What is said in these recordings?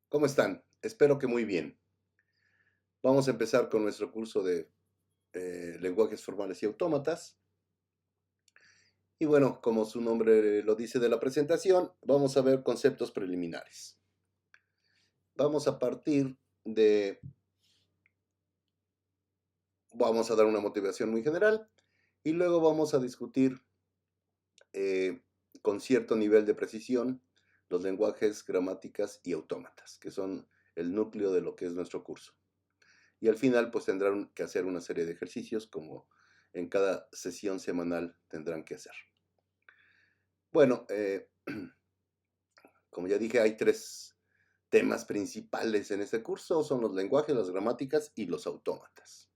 ¿Cómo están? Espero que muy bien. Vamos a empezar con nuestro curso de lenguajes formales y autómatas. Y bueno, como su nombre lo dice de la presentación, vamos a ver conceptos preliminares. Vamos a partir de, vamos a dar una motivación muy general y luego vamos a discutir eh, con cierto nivel de precisión los lenguajes, gramáticas y autómatas, que son el núcleo de lo que es nuestro curso. Y al final pues tendrán que hacer una serie de ejercicios como en cada sesión semanal tendrán que hacer. Bueno, como ya dije, hay tres temas principales en este curso, son los lenguajes, las gramáticas y los autómatas.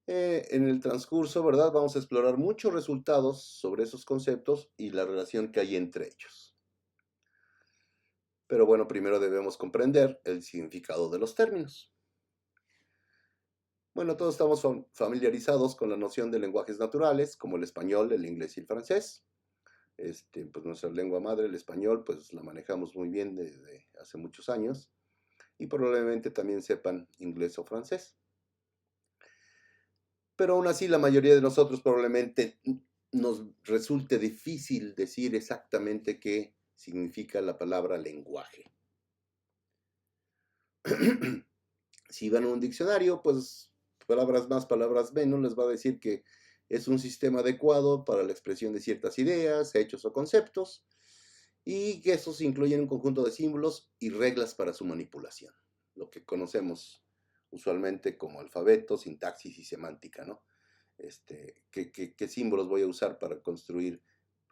En el transcurso, ¿verdad? Vamos a explorar muchos resultados sobre esos conceptos y la relación que hay entre ellos. Pero bueno, primero debemos comprender el significado de los términos. Bueno, todos estamos familiarizados con la noción de lenguajes naturales, como el español, el inglés y el francés. Pues nuestra lengua madre, el español, pues la manejamos muy bien desde hace muchos años y probablemente también sepan inglés o francés. Pero aún así la mayoría de nosotros probablemente nos resulte difícil decir exactamente qué significa la palabra lenguaje. Si van a un diccionario, pues palabras más, palabras menos, les va a decir que es un sistema adecuado para la expresión de ciertas ideas, hechos o conceptos, y que esos incluyen un conjunto de símbolos y reglas para su manipulación, lo que conocemos usualmente como alfabeto, sintaxis y semántica, ¿no? ¿Qué símbolos voy a usar para construir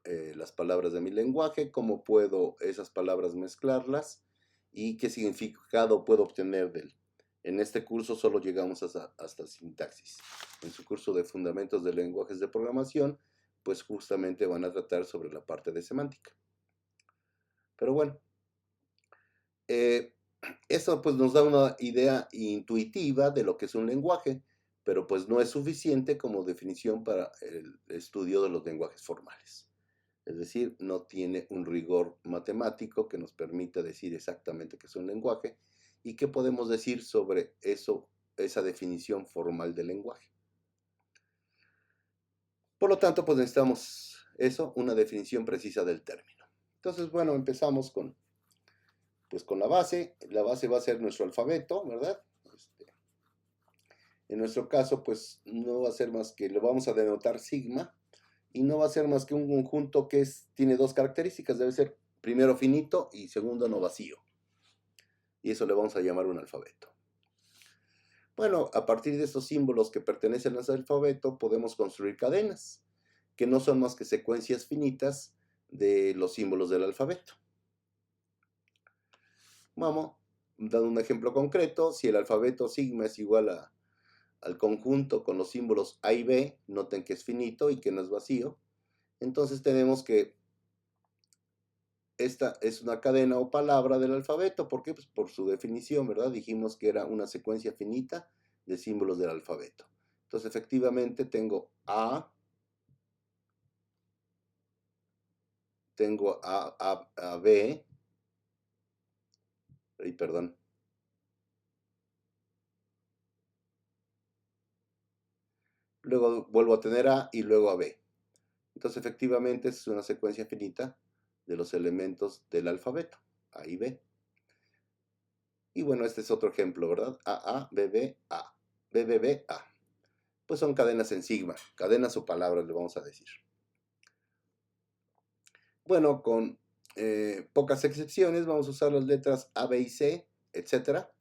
las palabras de mi lenguaje? ¿Cómo puedo esas palabras mezclarlas? ¿Y qué significado puedo obtener de él? En este curso solo llegamos hasta sintaxis. En su curso de fundamentos de lenguajes de programación, pues justamente van a tratar sobre la parte de semántica. Pero bueno, eh, eso pues nos da una idea intuitiva de lo que es un lenguaje, pero pues no es suficiente como definición para el estudio de los lenguajes formales. Es decir, no tiene un rigor matemático que nos permita decir exactamente qué es un lenguaje y qué podemos decir sobre eso, esa definición formal del lenguaje. Por lo tanto, pues necesitamos eso, una definición precisa del término. Entonces, bueno, empezamos con la base. La base va a ser nuestro alfabeto, ¿verdad? En nuestro caso, pues no va a ser más que, lo vamos a denotar sigma, y no va a ser más que un conjunto que tiene dos características, debe ser primero finito y segundo no vacío. Y eso le vamos a llamar un alfabeto. Bueno, a partir de estos símbolos que pertenecen al alfabeto, podemos construir cadenas, que no son más que secuencias finitas de los símbolos del alfabeto. Vamos, dando un ejemplo concreto, si el alfabeto sigma es igual al conjunto con los símbolos A y B, noten que es finito y que no es vacío, entonces tenemos que esta es una cadena o palabra del alfabeto. ¿Por qué? Pues por su definición, ¿verdad? Dijimos que era una secuencia finita de símbolos del alfabeto. Entonces, efectivamente, tengo A, B, perdón. Luego vuelvo a tener A y luego a B. Entonces, efectivamente, es una secuencia finita de los elementos del alfabeto, A y B. Y bueno, este es otro ejemplo, ¿verdad? A, B, B, A. B, B, B, A. Pues son cadenas en sigma, cadenas o palabras le vamos a decir. Bueno, con pocas excepciones, vamos a usar las letras A, B y C, etcétera,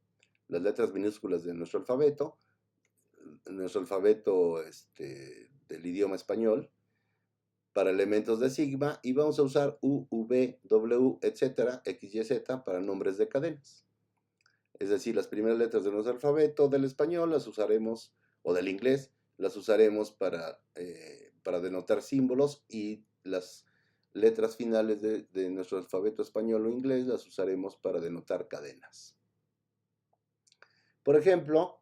las letras minúsculas de nuestro alfabeto del idioma español, para elementos de sigma, y vamos a usar U, V, W, etcétera, X, Y, Z para nombres de cadenas. Es decir, las primeras letras de nuestro alfabeto del español las usaremos, o del inglés, las usaremos para denotar símbolos, y las letras finales de nuestro alfabeto español o inglés las usaremos para denotar cadenas. Por ejemplo,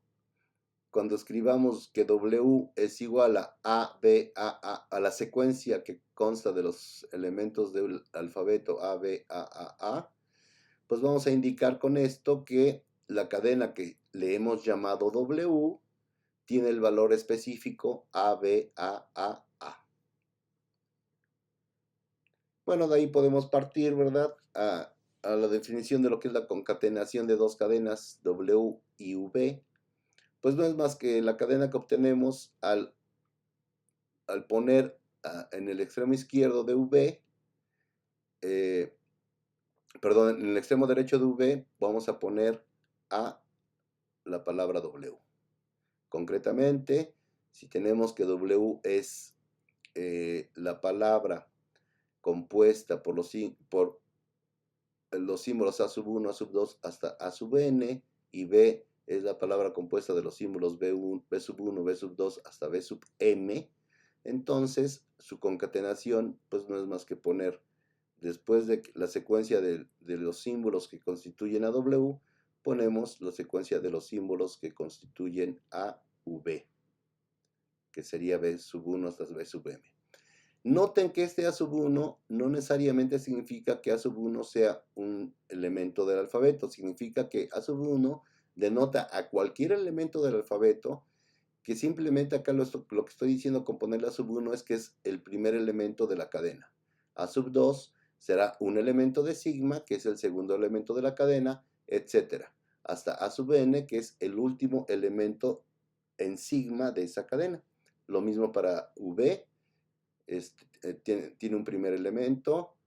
cuando escribamos que W es igual a B, a la secuencia que consta de los elementos del alfabeto A, B, A, pues vamos a indicar con esto que la cadena que le hemos llamado W tiene el valor específico ABAAA. Bueno, de ahí podemos partir, ¿verdad?, a la definición de lo que es la concatenación de dos cadenas W y V. Pues no es más que la cadena que obtenemos al poner en el extremo izquierdo de V, perdón, en el extremo derecho de V vamos a poner a la palabra W. Concretamente, si tenemos que W es la palabra compuesta por los símbolos A sub 1, A sub 2 hasta A sub n, y B es la palabra compuesta de los símbolos B1, B sub 1, B sub 2 hasta B sub m, entonces su concatenación pues no es más que poner después de la secuencia de los símbolos que constituyen a W, ponemos la secuencia de los símbolos que constituyen a V, que sería B sub 1 hasta B sub m. Noten que este A sub 1 no necesariamente significa que A sub 1 sea un elemento del alfabeto, significa que A sub 1 denota a cualquier elemento del alfabeto, que simplemente acá lo que estoy diciendo con ponerle A sub 1 es que es el primer elemento de la cadena. A sub 2 será un elemento de sigma, que es el segundo elemento de la cadena, etc. Hasta A sub n, que es el último elemento en sigma de esa cadena. Lo mismo para V. Tiene un primer elemento,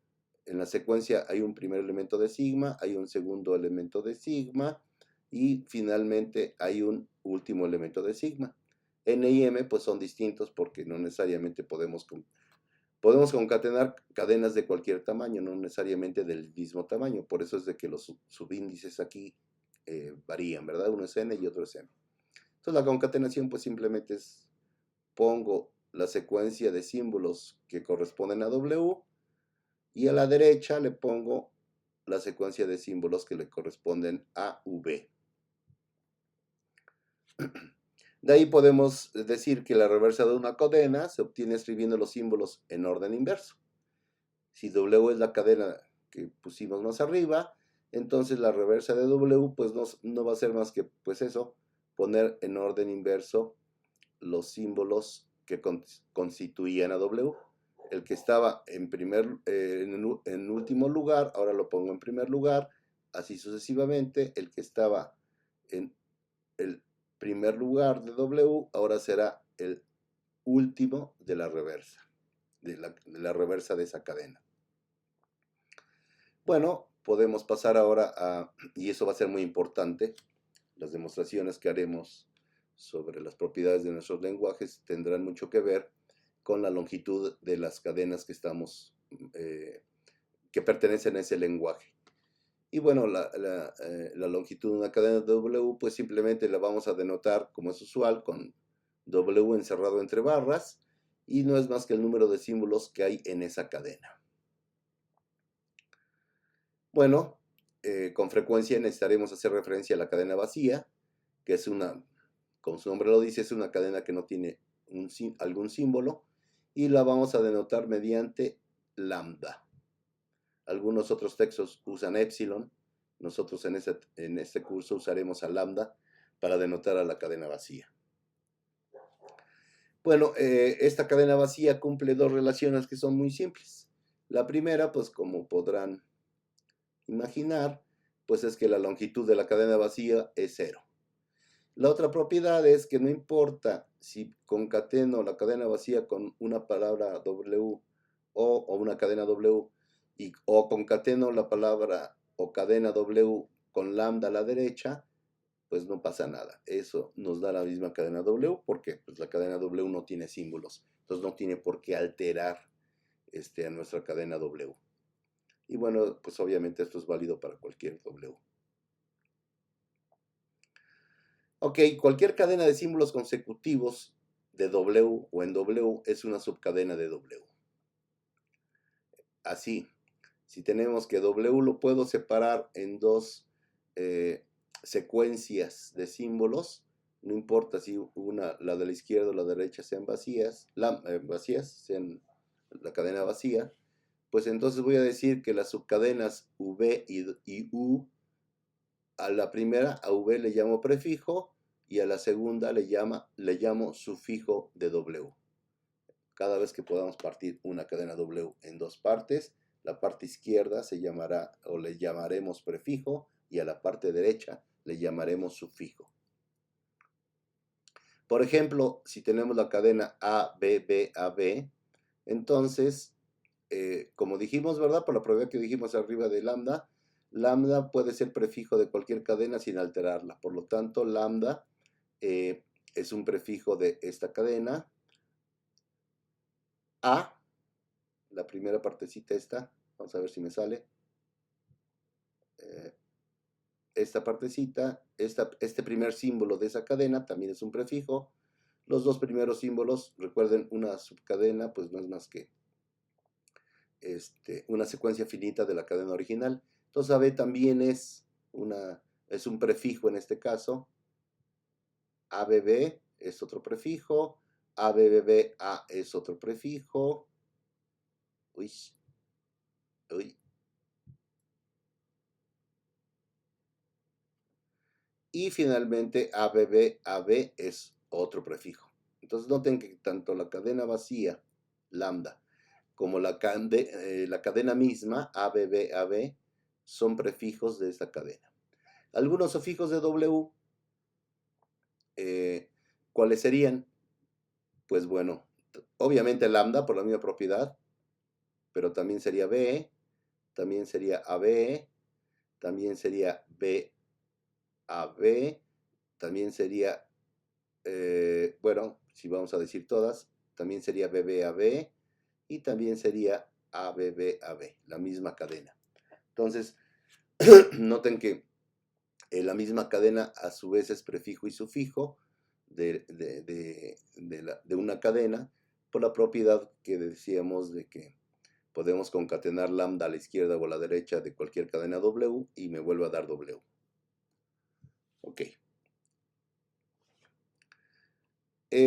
en la secuencia hay un primer elemento de sigma, hay un segundo elemento de sigma y finalmente hay un último elemento de sigma. N y M pues son distintos porque no necesariamente podemos concatenar cadenas de cualquier tamaño, no necesariamente del mismo tamaño, por eso es de que los subíndices aquí varían, ¿verdad? Uno es N y otro es M. Entonces la concatenación pues simplemente es, pongo la secuencia de símbolos que corresponden a W y a la derecha le pongo la secuencia de símbolos que le corresponden a V. De ahí podemos decir que la reversa de una cadena se obtiene escribiendo los símbolos en orden inverso. Si W es la cadena que pusimos más arriba, entonces la reversa de W pues no va a ser más que pues eso, poner en orden inverso los símbolos que constituían a W. El que estaba en último lugar, ahora lo pongo en primer lugar, así sucesivamente. El que estaba en el primer lugar de W, ahora será el último de la reversa, de la reversa de esa cadena. Bueno, podemos pasar ahora y eso va a ser muy importante, las demostraciones que haremos sobre las propiedades de nuestros lenguajes tendrán mucho que ver con la longitud de las cadenas que pertenecen a ese lenguaje. Y bueno, la longitud de una cadena de W, pues simplemente la vamos a denotar, como es usual, con W encerrado entre barras, y no es más que el número de símbolos que hay en esa cadena. Bueno, con frecuencia necesitaremos hacer referencia a la cadena vacía, que es como su nombre lo dice, es una cadena que no tiene algún símbolo, y la vamos a denotar mediante lambda. Algunos otros textos usan epsilon, nosotros en este curso usaremos a lambda para denotar a la cadena vacía. Bueno, esta cadena vacía cumple dos relaciones que son muy simples. La primera, pues como podrán imaginar, pues es que la longitud de la cadena vacía es 0. La otra propiedad es que no importa si concateno la cadena vacía con una palabra W o una cadena W o concateno la palabra o cadena W con lambda a la derecha, pues no pasa nada. Eso nos da la misma cadena W porque pues, la cadena W no tiene símbolos. Entonces no tiene por qué alterar a nuestra cadena W. Y bueno, pues obviamente esto es válido para cualquier W. Ok, cualquier cadena de símbolos consecutivos de W o en W es una subcadena de W. Así, si tenemos que W lo puedo separar en dos secuencias de símbolos, no importa si la de la izquierda o la derecha sean vacías, sean la cadena vacía, pues entonces voy a decir que las subcadenas V y U, a la primera, a V le llamo prefijo, y a la segunda le llamo sufijo de W. Cada vez que podamos partir una cadena W en dos partes, la parte izquierda se llamará o le llamaremos prefijo, y a la parte derecha le llamaremos sufijo. Por ejemplo, si tenemos la cadena ABBAB, entonces, como dijimos, ¿verdad? Por la propiedad que dijimos arriba de lambda, lambda puede ser prefijo de cualquier cadena sin alterarla. Por lo tanto, lambda es un prefijo de esta cadena. A, la primera partecita esta, vamos a ver si me sale. Esta partecita, este primer símbolo de esa cadena también es un prefijo. Los dos primeros símbolos, recuerden, una subcadena pues no es más que una secuencia finita de la cadena original. Entonces AB también es un prefijo en este caso. ABB es otro prefijo. ABBA es otro prefijo. Uy. Y finalmente ABBAB es otro prefijo. Entonces noten que tanto la cadena vacía, lambda, como la cadena misma, ABBAB, son prefijos de esta cadena. Algunos sufijos de W, ¿cuáles serían? Pues bueno, obviamente lambda por la misma propiedad, pero también sería B, también sería AB, también sería BAB, también sería, bueno, si vamos a decir todas, también sería BBAB y también sería ABBAB, la misma cadena. Entonces, noten que la misma cadena a su vez es prefijo y sufijo de una cadena, por la propiedad que decíamos de que podemos concatenar lambda a la izquierda o a la derecha de cualquier cadena W y me vuelve a dar W. Ok.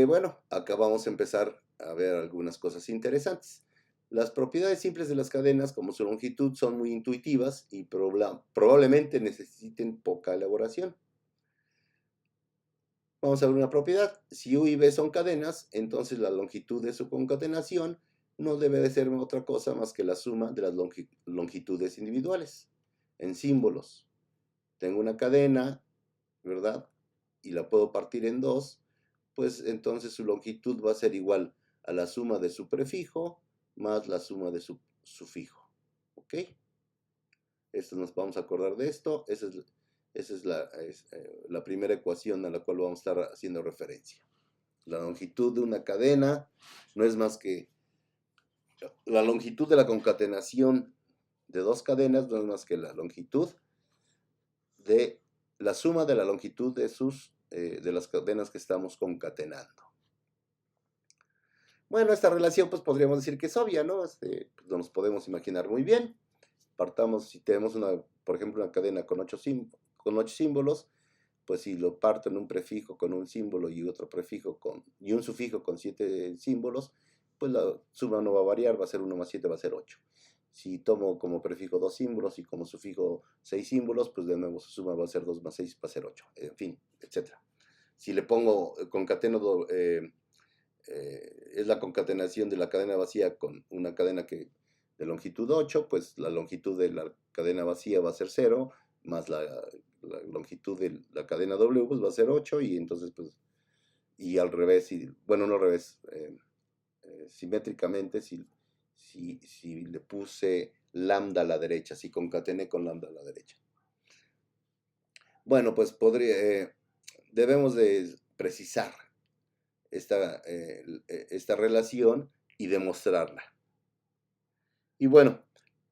Bueno, acá vamos a empezar a ver algunas cosas interesantes. Las propiedades simples de las cadenas, como su longitud, son muy intuitivas y probablemente necesiten poca elaboración. Vamos a ver una propiedad. Si U y B son cadenas, entonces la longitud de su concatenación no debe de ser otra cosa más que la suma de las longitudes individuales. En símbolos, tengo una cadena, ¿verdad? Y la puedo partir en dos, pues entonces su longitud va a ser igual a la suma de su prefijo más la suma de su sufijo. ¿Ok? Esto nos vamos a acordar de esto. Esa es la primera ecuación a la cual vamos a estar haciendo referencia. La longitud de una cadena no es más que la longitud de la concatenación de dos cadenas, no es más que la longitud de la suma de la longitud de las cadenas que estamos concatenando. Bueno, esta relación pues podríamos decir que es obvia, ¿no? Pues, nos podemos imaginar muy bien. Partamos, si tenemos por ejemplo, una cadena con 8 símbolos, pues si lo parto en un prefijo con un símbolo y otro prefijo y un sufijo con 7 símbolos, pues la suma no va a variar, va a ser 1 más 7, va a ser 8. Si tomo como prefijo 2 símbolos y como sufijo 6 símbolos, pues de nuevo su suma va a ser 2 más 6, va a ser 8, en fin, etc. Si le pongo concateno, es la concatenación de la cadena vacía con una cadena de longitud 8, pues la longitud de la cadena vacía va a ser 0, más la longitud de la cadena W pues va a ser 8, y entonces pues, y al revés, bueno, no al revés, simétricamente, si le puse lambda a la derecha, si concatené con lambda a la derecha. Bueno, pues debemos de precisar esta relación y demostrarla. Y bueno,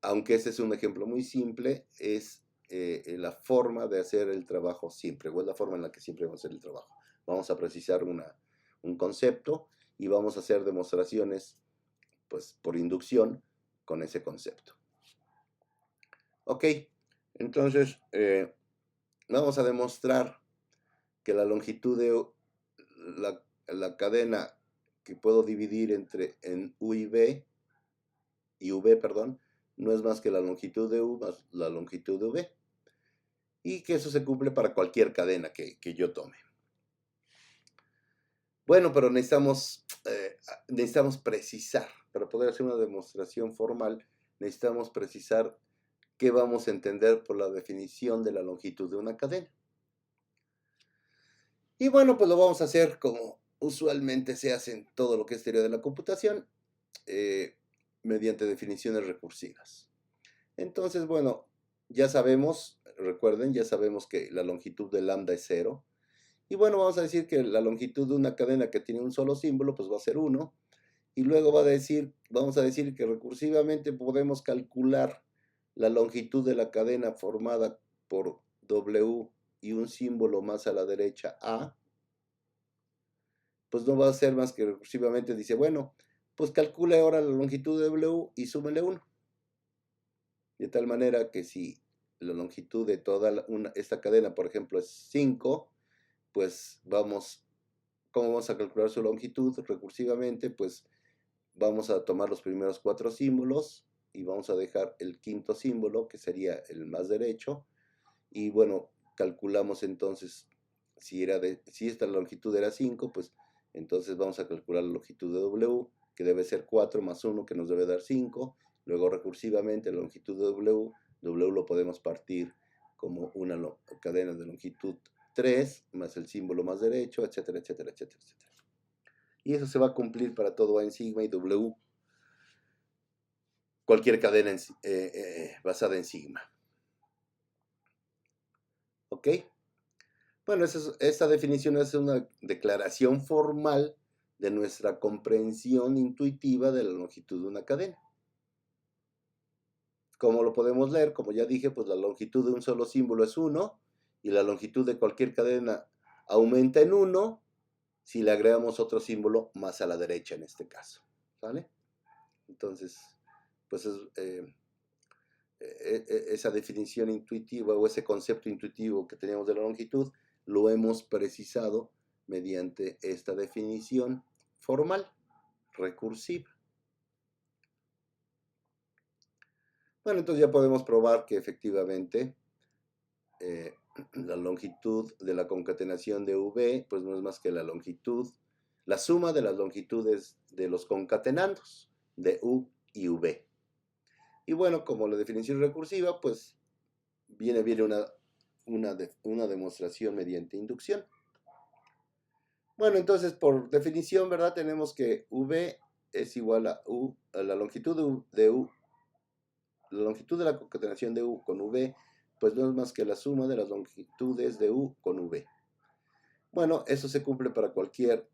aunque este es un ejemplo muy simple, es la forma de hacer el trabajo siempre, o es la forma en la que siempre vamos a hacer el trabajo. Vamos a precisar un concepto y vamos a hacer demostraciones, pues, por inducción con ese concepto. Ok, entonces vamos a demostrar que la longitud de la cadena que puedo dividir en U y V, perdón, no es más que la longitud de U más la longitud de V. Y que eso se cumple para cualquier cadena que yo tome. Bueno, pero necesitamos precisar, para poder hacer una demostración formal, necesitamos precisar qué vamos a entender por la definición de la longitud de una cadena. Y bueno, pues lo vamos a hacer como usualmente se hace en todo lo que es teoría de la computación, mediante definiciones recursivas. Entonces, bueno, ya sabemos, recuerden, ya sabemos que la longitud de lambda es 0. Y bueno, vamos a decir que la longitud de una cadena que tiene un solo símbolo, pues va a ser 1. Y luego vamos a decir que recursivamente podemos calcular la longitud de la cadena formada por W y un símbolo más a la derecha A. Pues no va a ser más que recursivamente dice, bueno, pues calcule ahora la longitud de W y súmele 1. De tal manera que si la longitud de toda esta cadena, por ejemplo, es 5, pues ¿cómo vamos a calcular su longitud? Recursivamente, pues vamos a tomar los primeros 4 símbolos y vamos a dejar el quinto símbolo, que sería el más derecho. Y bueno, calculamos entonces, si esta longitud era 5, pues entonces vamos a calcular la longitud de W, que debe ser 4 más 1, que nos debe dar 5. Luego recursivamente la longitud de W lo podemos partir como una cadena de longitud 3, más el símbolo más derecho, etcétera, etcétera, etcétera, etcétera. Y eso se va a cumplir para todo A en sigma y W, cualquier cadena basada en sigma. ¿Ok? Bueno, esta definición es una declaración formal de nuestra comprensión intuitiva de la longitud de una cadena. ¿Cómo lo podemos leer? Como ya dije, pues la longitud de un solo símbolo es 1 y la longitud de cualquier cadena aumenta en 1 si le agregamos otro símbolo más a la derecha en este caso. ¿Vale? Entonces, pues esa definición intuitiva o ese concepto intuitivo que teníamos de la longitud lo hemos precisado mediante esta definición formal, recursiva. Bueno, entonces ya podemos probar que efectivamente la longitud de la concatenación de V pues no es más que la suma de las longitudes de los concatenandos de U y V. Y bueno, como la definición recursiva, pues viene una demostración mediante inducción. Bueno, entonces por definición, ¿verdad? Tenemos que V es igual a la longitud de U, la longitud de la concatenación de U con V, pues no es más que la suma de las longitudes de U con V. Bueno, eso se cumple para cualquier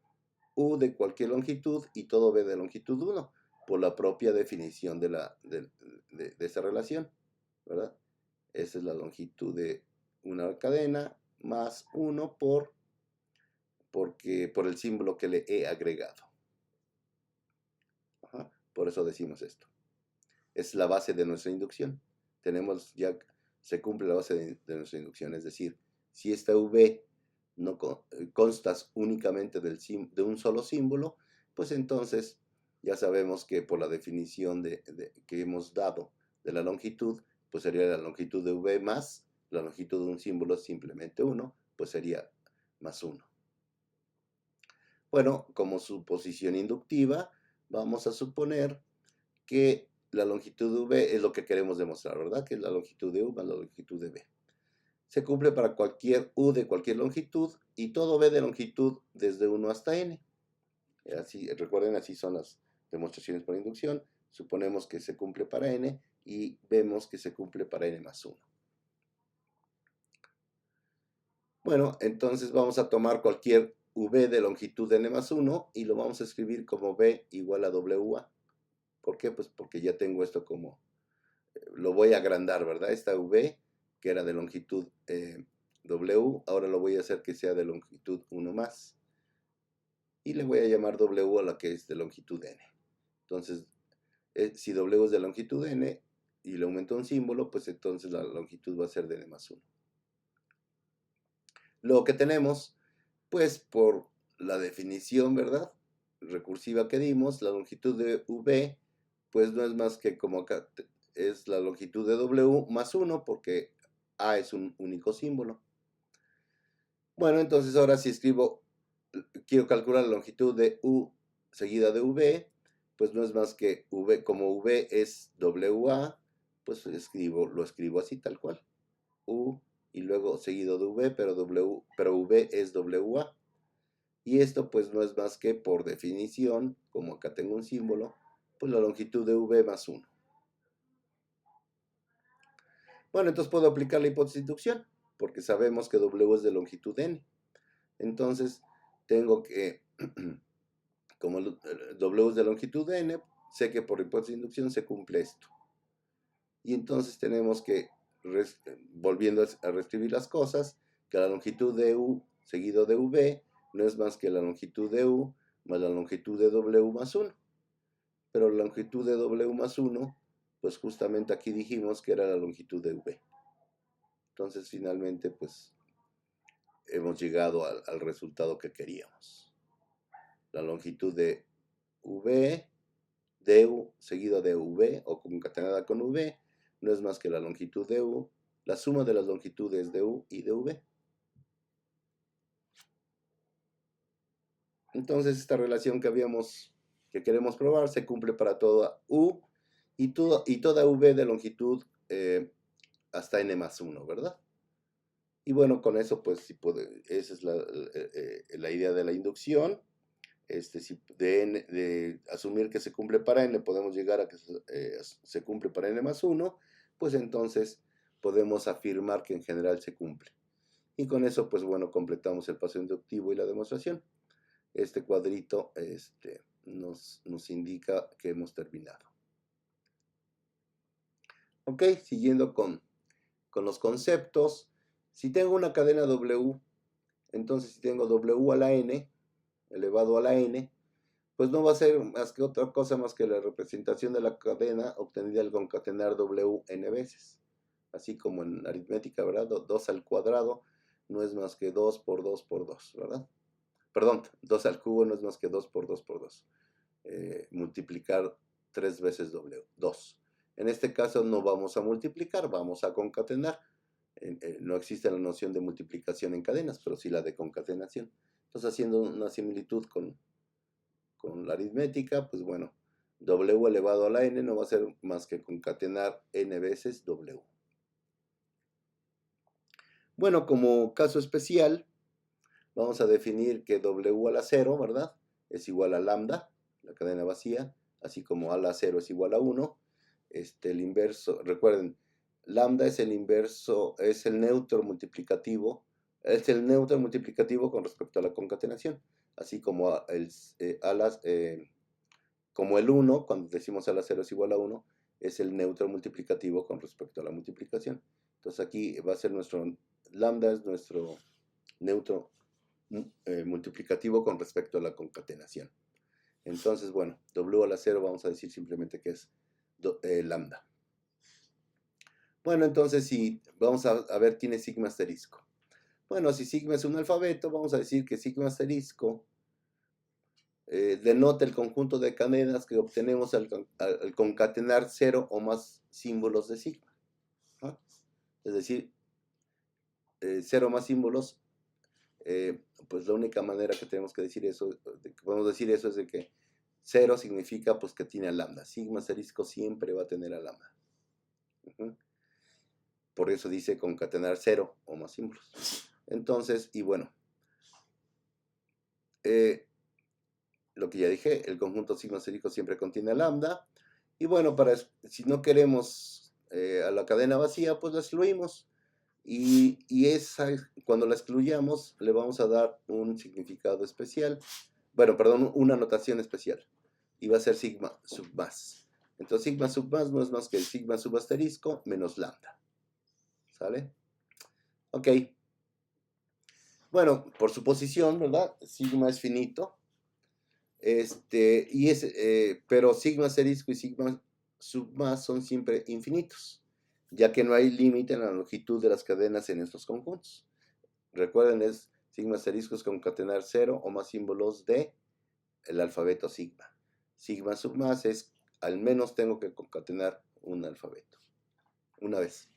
U de cualquier longitud y todo V de longitud 1, por la propia definición de esta relación, ¿verdad? Esa es la longitud de una cadena más 1 por el símbolo que le he agregado. Ajá, por eso decimos esto. Es la base de nuestra inducción. Se cumple la base de nuestra inducción. Es decir, si esta V no constas únicamente de un solo símbolo, pues entonces ya sabemos que por la definición que hemos dado de la longitud, pues sería la longitud de V más la longitud de un símbolo simplemente 1, pues sería más 1. Bueno, como suposición inductiva, vamos a suponer que la longitud de V es lo que queremos demostrar, ¿verdad? Que es la longitud de U más la longitud de V. Se cumple para cualquier U de cualquier longitud y todo V de longitud desde 1 hasta N. Así, recuerden, así son las demostraciones por inducción. Suponemos que se cumple para N y vemos que se cumple para N más 1. Bueno, entonces vamos a tomar cualquier V de longitud de N más 1 y lo vamos a escribir como V igual a WA. ¿Por qué? Pues porque ya tengo esto como, lo voy a agrandar, ¿verdad? Esta V, que era de longitud W, ahora lo voy a hacer que sea de longitud 1 más. Y le voy a llamar W a la que es de longitud N. Entonces, si W es de longitud N y le aumento un símbolo, pues entonces la longitud va a ser de N más 1. Lo que tenemos, pues por la definición, ¿verdad? Recursiva que dimos, la longitud de V, pues no es más que como acá es la longitud de W más 1 porque A es un único símbolo. Bueno, entonces ahora si quiero calcular la longitud de U seguida de V, pues no es más que V, como V es WA, pues lo escribo así tal cual. U y luego seguido de V, pero V es WA. Y esto pues no es más que por definición, como acá tengo un símbolo, pues la longitud de V más 1. Bueno, entonces puedo aplicar la hipótesis de inducción, porque sabemos que W es de longitud n. Entonces tengo que, como W es de longitud n, sé que por hipótesis de inducción se cumple esto. Y entonces tenemos que, volviendo a reescribir las cosas, que la longitud de U seguido de V no es más que la longitud de U más la longitud de W más 1. Pero la longitud de W más 1, pues justamente aquí dijimos que era la longitud de V. Entonces finalmente pues hemos llegado al resultado que queríamos. La longitud de V, de U seguido de V o concatenada con V, no es más que la longitud de U, la suma de las longitudes de U y de V. Entonces esta relación que queremos probar se cumple para toda U y toda V de longitud hasta n más 1, ¿verdad? Y bueno, con eso pues esa es la idea de la inducción. Si de asumir que se cumple para n, podemos llegar a que se cumple para n más 1, pues entonces podemos afirmar que en general se cumple. Y con eso, pues bueno, completamos el paso inductivo y la demostración. Este cuadrito nos indica que hemos terminado. Ok, siguiendo con los conceptos. Si tengo una cadena W, entonces si tengo W a la n, elevado a la n, pues no va a ser más que otra cosa más que la representación de la cadena obtenida al concatenar W n veces. Así como en aritmética, ¿verdad? 2 al cuadrado no es más que 2 por 2 por 2, ¿verdad? Perdón, 2 al cubo no es más que 2 por 2 por 2. Multiplicar 3 veces W, 2. En este caso no vamos a multiplicar, vamos a concatenar. No existe la noción de multiplicación en cadenas, pero sí la de concatenación. Entonces, haciendo una similitud con la aritmética, pues bueno, W elevado a la n no va a ser más que concatenar n veces W. Bueno, como caso especial, vamos a definir que W a la 0, ¿verdad? Es igual a lambda, la cadena vacía, así como a la 0 es igual a 1. El inverso, recuerden, lambda es el inverso, es el neutro multiplicativo con respecto a la concatenación, así como como el 1, cuando decimos a la 0 es igual a 1, es el neutro multiplicativo con respecto a la multiplicación. Entonces aquí va a ser lambda es nuestro neutro multiplicativo con respecto a la concatenación. Entonces, bueno, W a la 0 vamos a decir simplemente que es lambda. Bueno, entonces si vamos a ver quién es sigma asterisco. Bueno, si sigma es un alfabeto, vamos a decir que sigma asterisco denota el conjunto de cadenas que obtenemos al concatenar 0 o más símbolos de sigma, ¿no? Es decir, 0 más símbolos, pues la única manera que tenemos que decir eso, que podemos decir eso es de que 0 significa pues que tiene a lambda. Sigma asterisco siempre va a tener a lambda. Por eso dice concatenar 0 o más símbolos. Entonces, y bueno, lo que ya dije, el conjunto sigma asterisco siempre contiene lambda. Y bueno, si no queremos a la cadena vacía, pues la excluimos. Y cuando la excluyamos, le vamos a dar un significado especial. Bueno, perdón, una notación especial. Y va a ser sigma sub más. Entonces, sigma sub más no es más que el sigma sub asterisco menos lambda. ¿Sale? Ok. Bueno, por suposición, ¿verdad? Sigma es finito. Pero sigma asterisco y sigma sub más son siempre infinitos, ya que no hay límite en la longitud de las cadenas en estos conjuntos. Recuerden, es sigma asterisco es concatenar 0 o más símbolos de el alfabeto sigma. Sigma sub más es al menos tengo que concatenar un alfabeto. Una vez.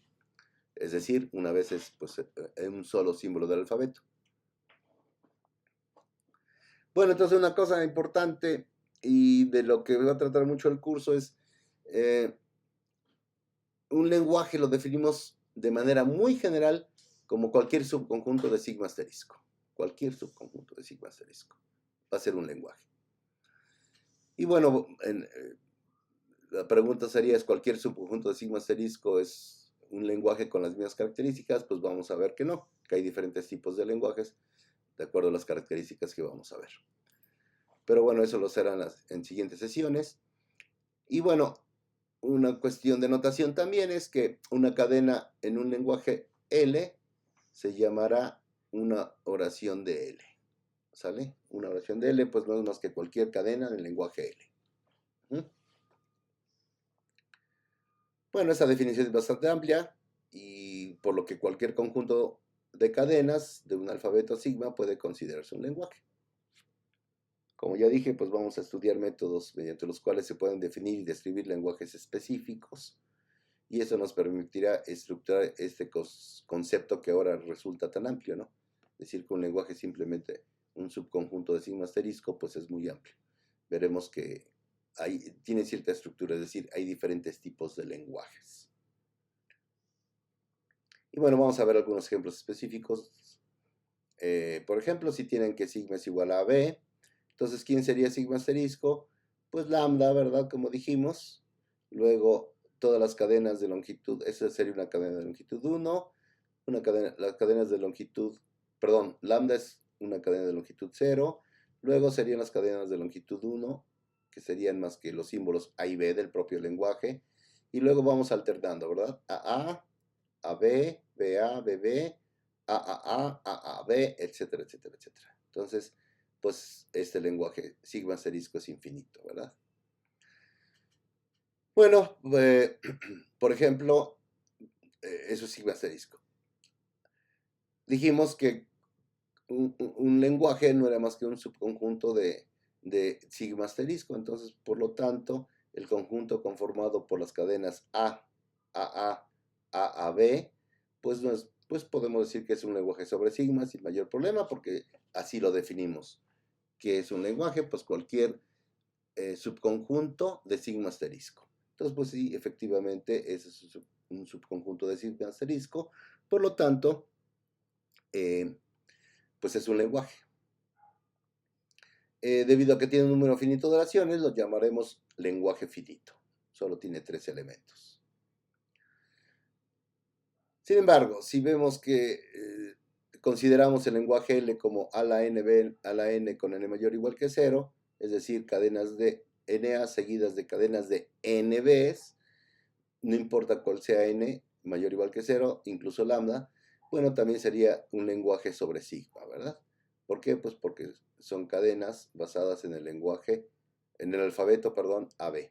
Es decir, una vez es pues, un solo símbolo del alfabeto. Bueno, entonces una cosa importante y de lo que va a tratar mucho el curso es un lenguaje lo definimos de manera muy general como cualquier subconjunto de sigma asterisco. Cualquier subconjunto de sigma asterisco va a ser un lenguaje. Y bueno, la pregunta sería, ¿es cualquier subconjunto de sigma asterisco es un lenguaje con las mismas características? Pues vamos a ver que no, que hay diferentes tipos de lenguajes de acuerdo a las características que vamos a ver. Pero bueno, eso lo serán en siguientes sesiones. Y bueno, una cuestión de notación también es que una cadena en un lenguaje L se llamará una oración de L. ¿Sale? Una oración de L pues no es más que cualquier cadena en el lenguaje L. Bueno, esa definición es bastante amplia y por lo que cualquier conjunto de cadenas de un alfabeto sigma puede considerarse un lenguaje. Como ya dije, pues vamos a estudiar métodos mediante los cuales se pueden definir y describir lenguajes específicos y eso nos permitirá estructurar este concepto que ahora resulta tan amplio, ¿no? Decir que un lenguaje es simplemente un subconjunto de sigma asterisco, pues es muy amplio. Veremos que tiene cierta estructura, es decir, hay diferentes tipos de lenguajes. Y bueno, vamos a ver algunos ejemplos específicos. Por ejemplo, si tienen que sigma es igual a b, entonces, ¿quién sería sigma asterisco? Pues lambda, ¿verdad? Como dijimos. Luego, todas las cadenas de longitud, esa sería una cadena de longitud 1. Las cadenas de longitud, perdón, lambda es una cadena de longitud 0. Luego serían las cadenas de longitud 1, que serían más que los símbolos A y B del propio lenguaje. Y luego vamos alternando, ¿verdad? A, AB, BA, BB, A, B, etcétera, etcétera, etcétera. Entonces, pues este lenguaje sigma asterisco es infinito, ¿verdad? Bueno, por ejemplo, eso es sigma asterisco. Dijimos que un lenguaje no era más que un subconjunto de sigma asterisco, entonces, por lo tanto, el conjunto conformado por las cadenas A, B, pues, pues podemos decir que es un lenguaje sobre sigma sin mayor problema, porque así lo definimos. ¿Qué es un lenguaje? Pues cualquier subconjunto de sigma asterisco. Entonces, pues sí, efectivamente, ese es un subconjunto de sigma asterisco, por lo tanto, pues es un lenguaje. Debido a que tiene un número finito de oraciones, lo llamaremos lenguaje finito. Solo tiene 3 elementos. Sin embargo, si vemos que consideramos el lenguaje L como a la n, b a la n con n mayor o igual que 0, es decir, cadenas de NA seguidas de cadenas de NBs, no importa cuál sea n, mayor o igual que 0, incluso lambda, bueno, también sería un lenguaje sobre sigma, ¿verdad? ¿Por qué? Pues porque son cadenas basadas en el lenguaje, en el alfabeto, perdón, AB.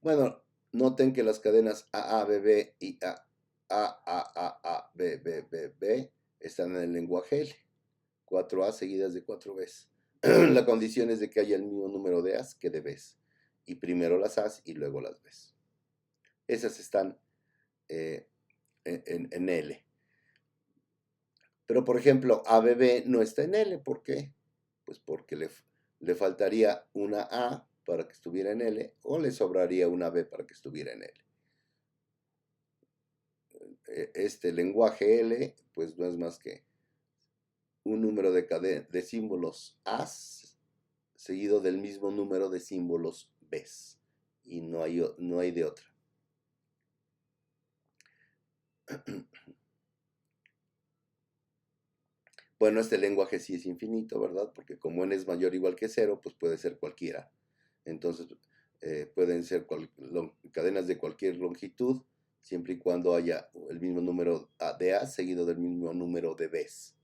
Bueno, noten que las cadenas AABB y AAAABBBB están en el lenguaje L. 4A seguidas de 4Bs. La condición es de que haya el mismo número de As que de Bs. Y primero las As y luego las Bs. Esas están en L. Pero, por ejemplo, ABB no está en L. ¿Por qué? Pues porque le faltaría una A para que estuviera en L o le sobraría una B para que estuviera en L. Este lenguaje L, pues no es más que un número de símbolos As seguido del mismo número de símbolos Bs. Y no hay de otra. Bueno, este lenguaje sí es infinito, ¿verdad? Porque como n es mayor o igual que 0, pues puede ser cualquiera. Entonces, pueden ser cadenas de cualquier longitud, siempre y cuando haya el mismo número de A seguido del mismo número de Bs.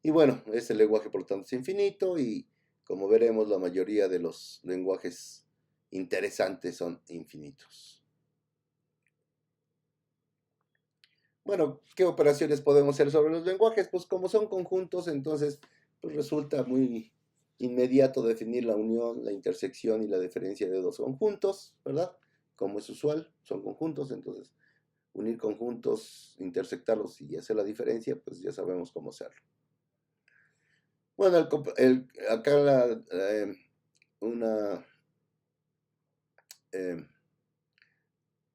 Y bueno, este lenguaje por lo tanto es infinito y como veremos la mayoría de los lenguajes interesantes son infinitos. Bueno, ¿qué operaciones podemos hacer sobre los lenguajes? Pues como son conjuntos, entonces pues resulta muy inmediato definir la unión, la intersección y la diferencia de dos conjuntos, ¿verdad? Como es usual, son conjuntos, entonces unir conjuntos, intersectarlos y hacer la diferencia, pues ya sabemos cómo hacerlo. Bueno, acá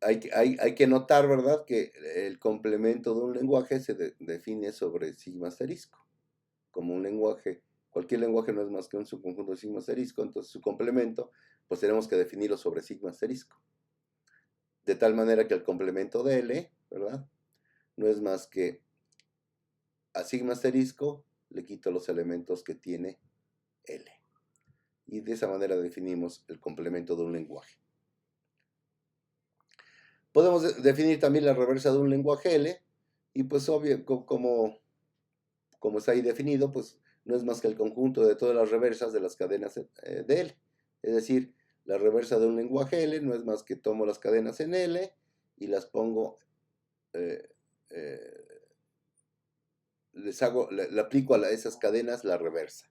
hay que notar, ¿verdad?, que el complemento de un lenguaje se define sobre sigma asterisco. Como un lenguaje, cualquier lenguaje no es más que un subconjunto de sigma asterisco, entonces su complemento, pues tenemos que definirlo sobre sigma asterisco. De tal manera que el complemento de L, ¿verdad?, no es más que a sigma asterisco le quito los elementos que tiene L. Y de esa manera definimos el complemento de un lenguaje. Podemos definir también la reversa de un lenguaje L, y pues obvio, como está ahí definido, pues no es más que el conjunto de todas las reversas de las cadenas de L. Es decir, la reversa de un lenguaje L no es más que tomo las cadenas en L y las pongo, le aplico a esas cadenas la reversa.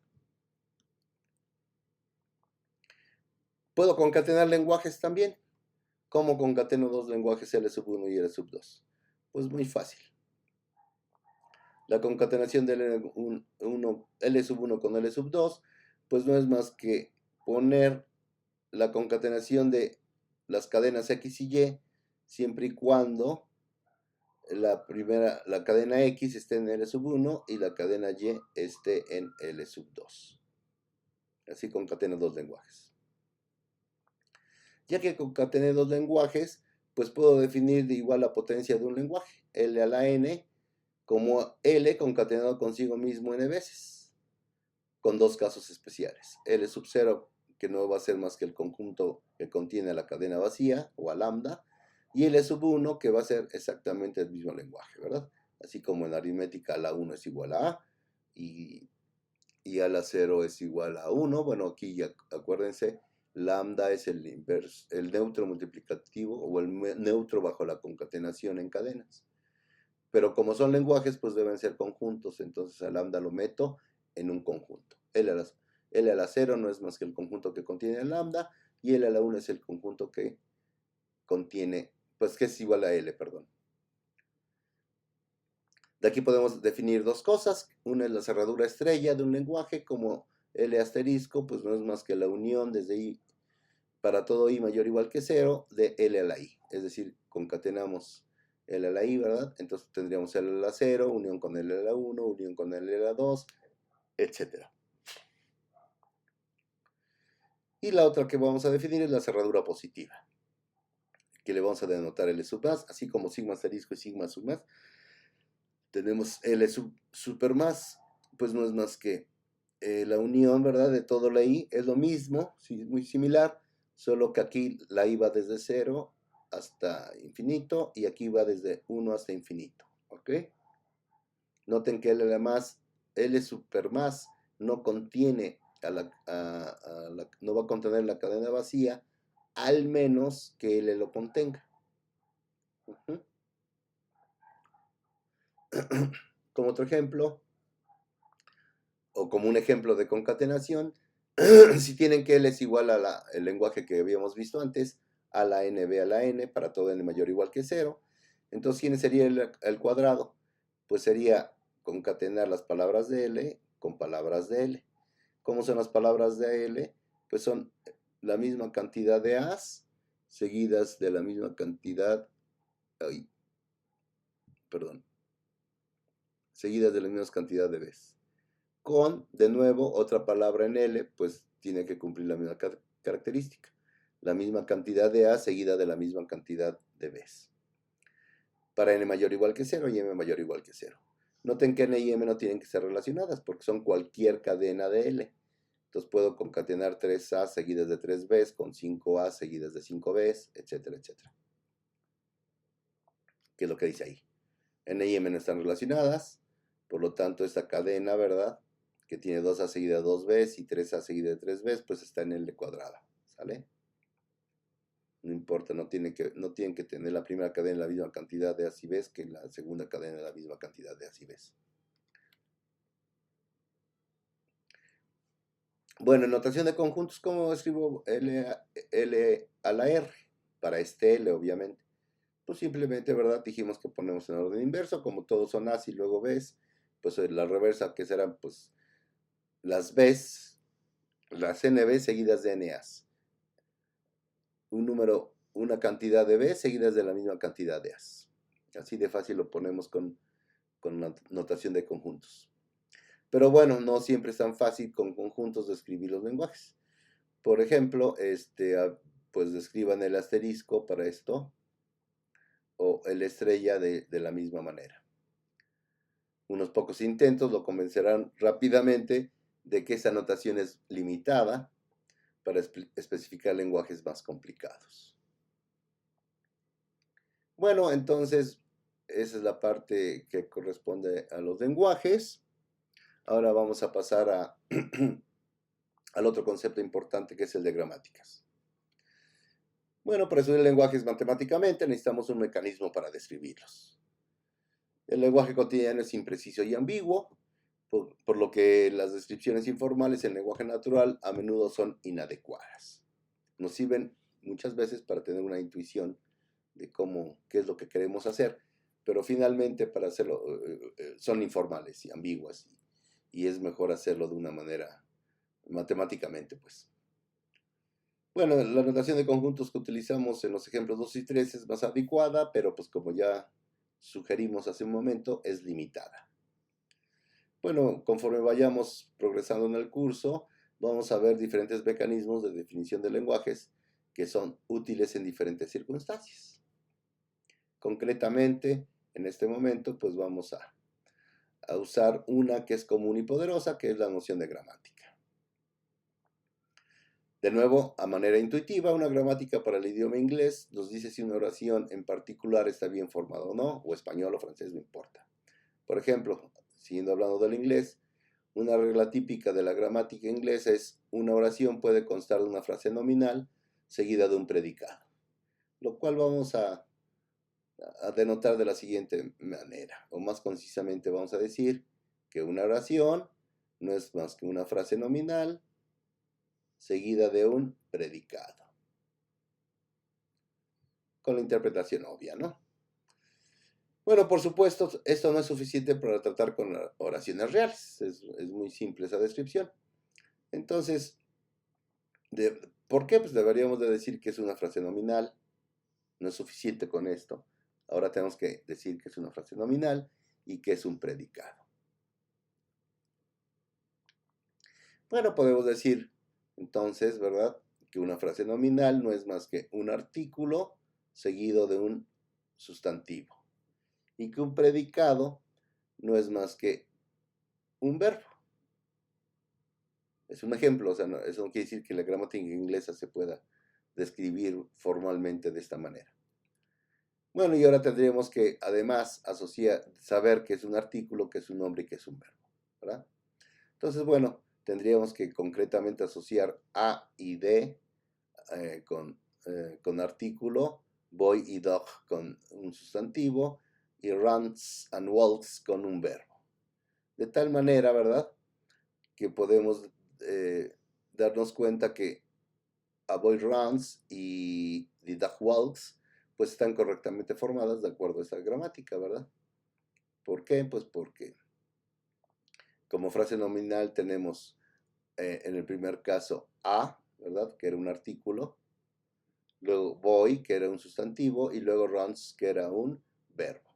Puedo concatenar lenguajes también. ¿Cómo concateno dos lenguajes L sub 1 y L sub 2? Pues muy fácil. La concatenación de L sub 1 con L sub 2, pues no es más que poner la concatenación de las cadenas X y Y, siempre y cuando la cadena X esté en L sub 1 y la cadena Y esté en L sub 2. Así concateno dos lenguajes. Ya que concatené dos lenguajes, pues puedo definir de igual la potencia de un lenguaje, L a la N, como L concatenado consigo mismo n veces, con dos casos especiales. L sub 0, que no va a ser más que el conjunto que contiene la cadena vacía, o a lambda, y L sub 1, que va a ser exactamente el mismo lenguaje, ¿verdad? Así como en aritmética a la 1 es igual a A, y a la 0 es igual a 1. Bueno, aquí ya acuérdense, lambda es el neutro multiplicativo, o el neutro bajo la concatenación en cadenas. Pero como son lenguajes, pues deben ser conjuntos, entonces a lambda lo meto en un conjunto. L a la 0 no es más que el conjunto que contiene el lambda, y L a la 1 es el conjunto que contiene, pues que es igual a L, perdón. De aquí podemos definir dos cosas. Una es la cerradura estrella de un lenguaje, como L asterisco, pues no es más que la unión desde I para todo I mayor o igual que 0 de L a la I. Es decir, concatenamos L a la I, ¿verdad? Entonces tendríamos L a la 0, unión con L a la 1, unión con L a la 2, etc. Y la otra que vamos a definir es la cerradura positiva, que le vamos a denotar L sub más, así como sigma asterisco y sigma sub más. Tenemos L super más, pues no es más que la unión, ¿verdad?, de todo la I. Es lo mismo, sí, muy similar, solo que aquí la I va desde 0 hasta infinito y aquí va desde 1 hasta infinito, ¿ok? Noten que L super más no contiene no va a contener la cadena vacía, al menos que L lo contenga. Como otro ejemplo, o como un ejemplo de concatenación, si tienen que L es igual a el lenguaje que habíamos visto antes, a la n, b a la n, para todo n mayor o igual que 0, entonces ¿quién sería el cuadrado? Pues sería concatenar las palabras de L con palabras de L. ¿Cómo son las palabras de L? Pues son la misma cantidad de A's seguidas de la misma cantidad, seguidas de la misma cantidad de B's. Con, de nuevo, otra palabra en L, pues tiene que cumplir la misma característica. La misma cantidad de A seguida de la misma cantidad de B's. Para n mayor o igual que 0 y m mayor o igual que 0. Noten que n y m no tienen que ser relacionadas porque son cualquier cadena de L. Entonces puedo concatenar 3A seguidas de 3B's con 5A seguidas de 5B's, etcétera, etcétera. ¿Qué es lo que dice ahí? N y m no están relacionadas, por lo tanto esta cadena, ¿verdad?, que tiene 2A seguida de 2B's y 3A seguida de 3B's, pues está en L cuadrada, ¿sale? No importa, no tienen que tener la primera cadena la misma cantidad de A's y B's que la segunda cadena la misma cantidad de A's y B's. Bueno, en notación de conjuntos, ¿cómo escribo L a la R? Para este L, obviamente. Pues simplemente, ¿verdad? Dijimos que ponemos en orden inverso, como todos son A's y luego B's, pues la reversa, que serán pues las B's, las NB seguidas de NA's. Un número, una cantidad de B's seguidas de la misma cantidad de A's. Así de fácil lo ponemos con la notación de conjuntos. Pero bueno, no siempre es tan fácil con conjuntos describir los lenguajes. Por ejemplo, pues describan el asterisco para esto o el estrella de la misma manera. Unos pocos intentos lo convencerán rápidamente de que esa notación es limitada para especificar lenguajes más complicados. Bueno, entonces esa es la parte que corresponde a los lenguajes. Ahora vamos a pasar al otro concepto importante, que es el de gramáticas. Bueno, para estudiar lenguajes matemáticamente necesitamos un mecanismo para describirlos. El lenguaje cotidiano es impreciso y ambiguo, por lo que las descripciones informales en lenguaje natural a menudo son inadecuadas. Nos sirven muchas veces para tener una intuición de qué es lo que queremos hacer, pero finalmente para hacerlo son informales y ambiguas y es mejor hacerlo de una manera matemáticamente, pues. Bueno, la notación de conjuntos que utilizamos en los ejemplos 2 y 3 es más adecuada, pero pues como ya sugerimos hace un momento, es limitada. Bueno, conforme vayamos progresando en el curso, vamos a ver diferentes mecanismos de definición de lenguajes que son útiles en diferentes circunstancias. Concretamente, en este momento, pues vamos a usar una que es común y poderosa, que es la noción de gramática. De nuevo, a manera intuitiva, una gramática para el idioma inglés nos dice si una oración en particular está bien formada o no, o español o francés, no importa. Por ejemplo, siguiendo hablando del inglés, una regla típica de la gramática inglesa es una oración puede constar de una frase nominal seguida de un predicado, lo cual vamos a denotar de la siguiente manera, o más concisamente vamos a decir que una oración no es más que una frase nominal seguida de un predicado. Con la interpretación obvia, ¿no? Bueno, por supuesto, esto no es suficiente para tratar con oraciones reales. Es muy simple esa descripción. Entonces, ¿por qué? Pues deberíamos de decir que es una frase nominal. No es suficiente con esto. Ahora tenemos que decir que es una frase nominal y que es un predicado. Bueno, podemos decir entonces, ¿verdad? Que una frase nominal no es más que un artículo seguido de un sustantivo. Y que un predicado no es más que un verbo. Es un ejemplo, o sea, eso no quiere decir que la gramática inglesa se pueda describir formalmente de esta manera. Bueno, y ahora tendríamos que además saber que es un artículo, que es un nombre y que es un verbo, ¿verdad? Entonces, bueno, tendríamos que concretamente asociar a y de con artículo, boy y dog con un sustantivo y runs and walks con un verbo. De tal manera, ¿verdad?, que podemos darnos cuenta que a boy runs y the dog walks pues están correctamente formadas de acuerdo a esta gramática, ¿verdad? ¿Por qué? Pues porque como frase nominal tenemos en el primer caso a, ¿verdad?, que era un artículo, luego boy, que era un sustantivo, y luego runs, que era un verbo.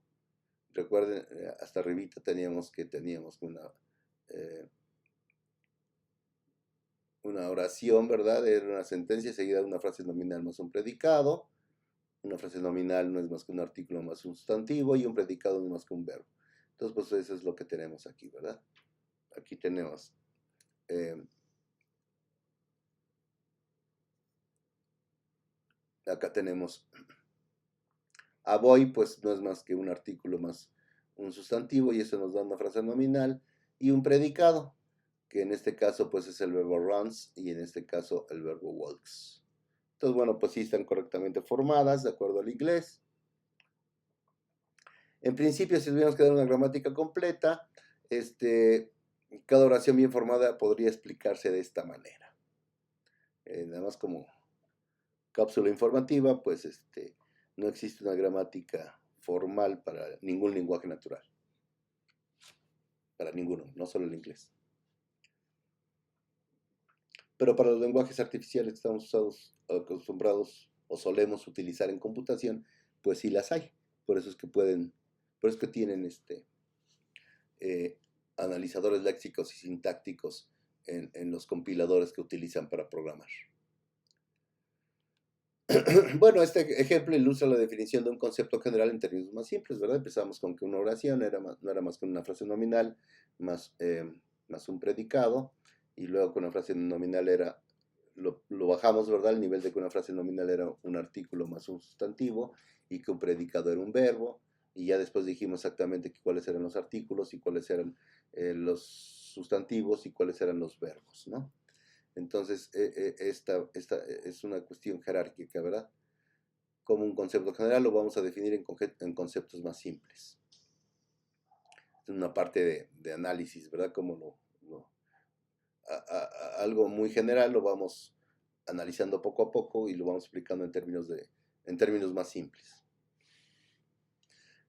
Recuerden, hasta arribita teníamos una oración, ¿verdad? Era una sentencia seguida de una frase nominal más un predicado. Una frase nominal no es más que un artículo más un sustantivo y un predicado no es más que un verbo. Entonces, pues eso es lo que tenemos aquí, ¿verdad? Aquí tenemos acá tenemos a boy, pues no es más que un artículo más un sustantivo y eso nos da una frase nominal y un predicado, que en este caso pues es el verbo runs y en este caso el verbo walks. Entonces, bueno, pues sí están correctamente formadas de acuerdo al inglés. En principio, si tuviéramos que dar una gramática completa, cada oración bien formada podría explicarse de esta manera. Nada más como cápsula informativa, pues no existe una gramática formal para ningún lenguaje natural. Para ninguno, no solo el inglés. Pero para los lenguajes artificiales que estamos acostumbrados o solemos utilizar en computación, pues sí las hay. Por eso es que tienen analizadores léxicos y sintácticos en los compiladores que utilizan para programar. Bueno, este ejemplo ilustra la definición de un concepto general en términos más simples, ¿verdad? Empezamos con que una oración no era más que una frase nominal más un predicado, y luego con una frase nominal lo bajamos, ¿verdad? Al nivel de que una frase nominal era un artículo más un sustantivo y que un predicado era un verbo, y ya después dijimos exactamente cuáles eran los artículos y cuáles eran los sustantivos y cuáles eran los verbos, ¿no? Entonces, esta es una cuestión jerárquica, ¿verdad? Como un concepto general lo vamos a definir en conceptos más simples. Es una parte de análisis, ¿verdad? Como algo muy general lo vamos analizando poco a poco y lo vamos explicando en términos más simples.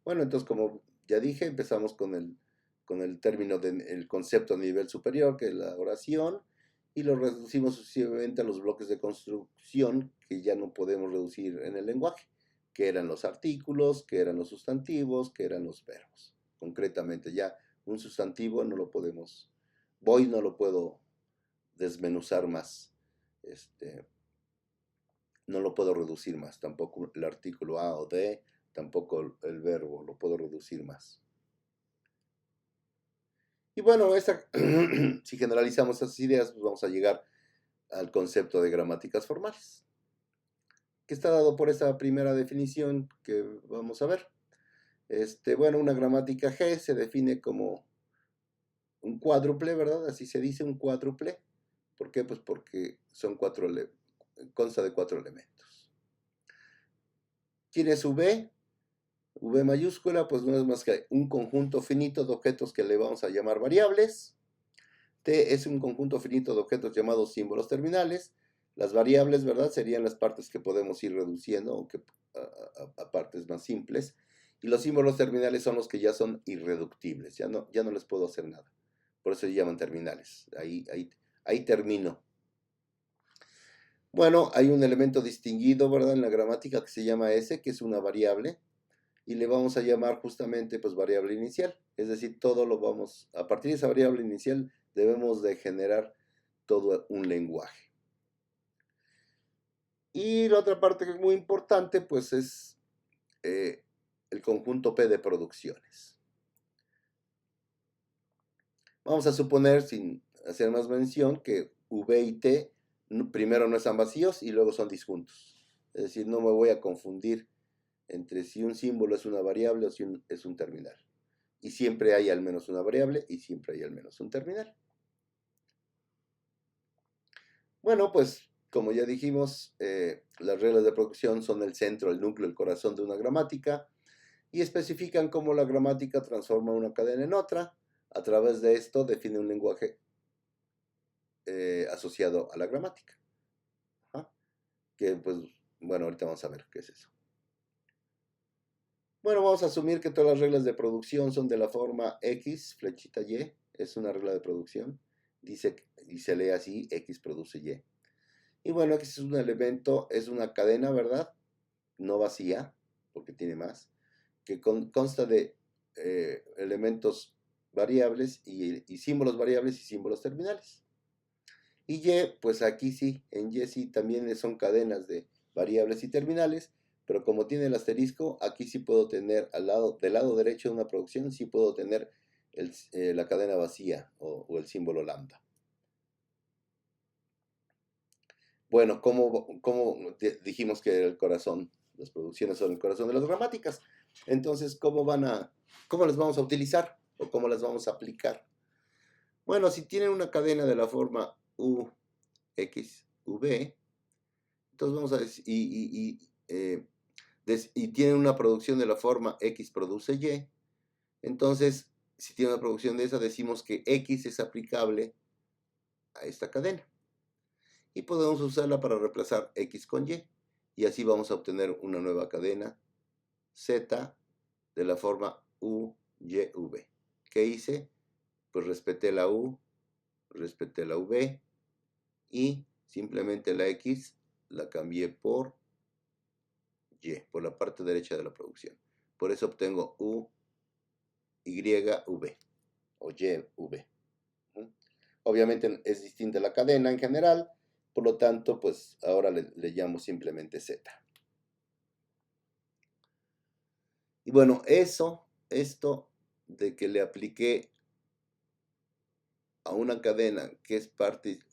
Bueno, entonces, como ya dije, empezamos con el término del concepto a nivel superior, que es la oración, y lo reducimos sucesivamente a los bloques de construcción que ya no podemos reducir en el lenguaje, que eran los artículos, que eran los sustantivos, que eran los verbos. Concretamente, ya un sustantivo no lo puedo desmenuzar más, no lo puedo reducir más, tampoco el artículo a o de, tampoco el verbo, lo puedo reducir más. Y bueno, si generalizamos estas ideas, pues vamos a llegar al concepto de gramáticas formales, que está dado por esta primera definición que vamos a ver. Bueno, una gramática G se define como un cuádruple, ¿verdad? Así se dice, un cuádruple. ¿Por qué? Pues porque consta de 4 elementos. Tiene su V. V mayúscula, pues no es más que un conjunto finito de objetos que le vamos a llamar variables. T es un conjunto finito de objetos llamados símbolos terminales. Las variables, ¿verdad? Serían las partes que podemos ir reduciendo a partes más simples. Y los símbolos terminales son los que ya son irreductibles. Ya no les puedo hacer nada. Por eso se llaman terminales. Ahí termino. Bueno, hay un elemento distinguido, ¿verdad? En la gramática que se llama S, que es una variable. Y le vamos a llamar justamente pues variable inicial, es decir, a partir de esa variable inicial debemos de generar todo un lenguaje. Y la otra parte que es muy importante pues es el conjunto P de producciones. Vamos a suponer, sin hacer más mención, que V y T primero no están vacíos y luego son disjuntos. Es decir, no me voy a confundir entre si un símbolo es una variable o si es un terminal. Y siempre hay al menos una variable y siempre hay al menos un terminal. Bueno, pues como ya dijimos, las reglas de producción son el centro, el núcleo, el corazón de una gramática y especifican cómo la gramática transforma una cadena en otra. A través de esto define un lenguaje asociado a la gramática. ¿Ah? Que pues, bueno, ahorita vamos a ver qué es eso. Bueno, vamos a asumir que todas las reglas de producción son de la forma X, flechita Y, es una regla de producción. Dice, y se lee así, X produce Y. Y bueno, X es un elemento, es una cadena, ¿verdad? No vacía, porque tiene más, que consta de elementos variables y símbolos variables y símbolos terminales. Y Y, pues aquí sí, en Y sí también son cadenas de variables y terminales, pero como tiene el asterisco, aquí sí puedo tener del lado derecho de una producción, sí puedo tener la cadena vacía o el símbolo lambda. Bueno, ¿cómo dijimos que era el corazón? Las producciones son el corazón de las gramáticas. Entonces, ¿cómo las vamos a utilizar o cómo las vamos a aplicar? Bueno, si tienen una cadena de la forma U, X, V, entonces vamos a decir, y tienen una producción de la forma X produce Y, entonces si tiene una producción de esa, decimos que X es aplicable a esta cadena. Y podemos usarla para reemplazar X con Y. Y así vamos a obtener una nueva cadena Z de la forma U, Y, V. ¿Qué hice? Pues respeté la U, respeté la V y simplemente la X la cambié por Y, por la parte derecha de la producción. Por eso obtengo U, Y, V o Y, V. Obviamente es distinta la cadena en general, por lo tanto, pues ahora le llamo simplemente Z. Y bueno, esto de que le apliqué a una cadena que es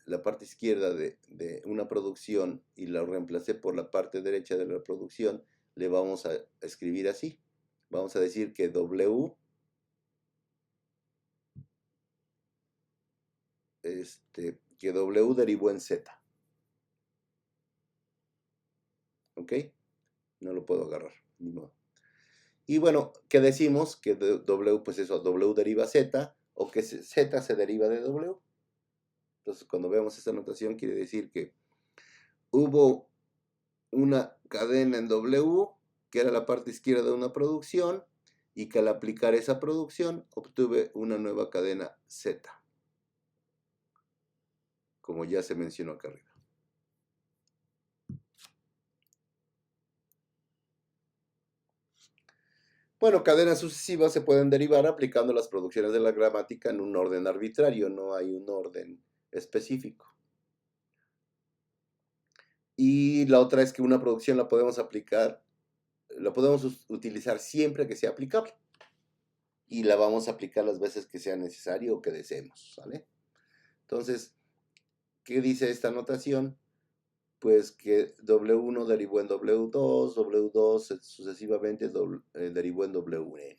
la parte izquierda de una producción y la reemplacé por la parte derecha de la producción, le vamos a escribir así. Vamos a decir que W derivó en Z. ¿Ok? No lo puedo agarrar, ni modo. Y bueno, ¿qué decimos? Que W, pues eso, W deriva Z, o que Z se deriva de W. Entonces, cuando vemos esta notación, quiere decir que hubo una cadena en W, que era la parte izquierda de una producción, y que al aplicar esa producción, obtuve una nueva cadena Z, como ya se mencionó acá arriba. Bueno, cadenas sucesivas se pueden derivar aplicando las producciones de la gramática en un orden arbitrario, no hay un orden específico. Y la otra es que una producción la podemos aplicar, la podemos utilizar siempre que sea aplicable. Y la vamos a aplicar las veces que sea necesario o que deseemos, ¿sale? Entonces, ¿qué dice esta notación? Pues que W1 derivó en W2, W2 sucesivamente derivó en WN,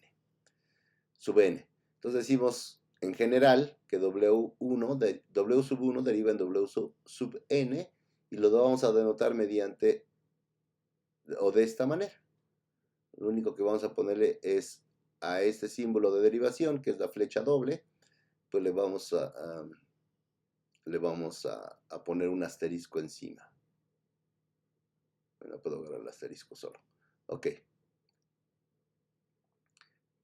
sub N. Entonces decimos en general que W1 deriva en W sub N y lo vamos a denotar mediante o de esta manera. Lo único que vamos a ponerle es a este símbolo de derivación, que es la flecha doble, pues le vamos a poner un asterisco encima. No puedo agarrar el asterisco solo. Ok.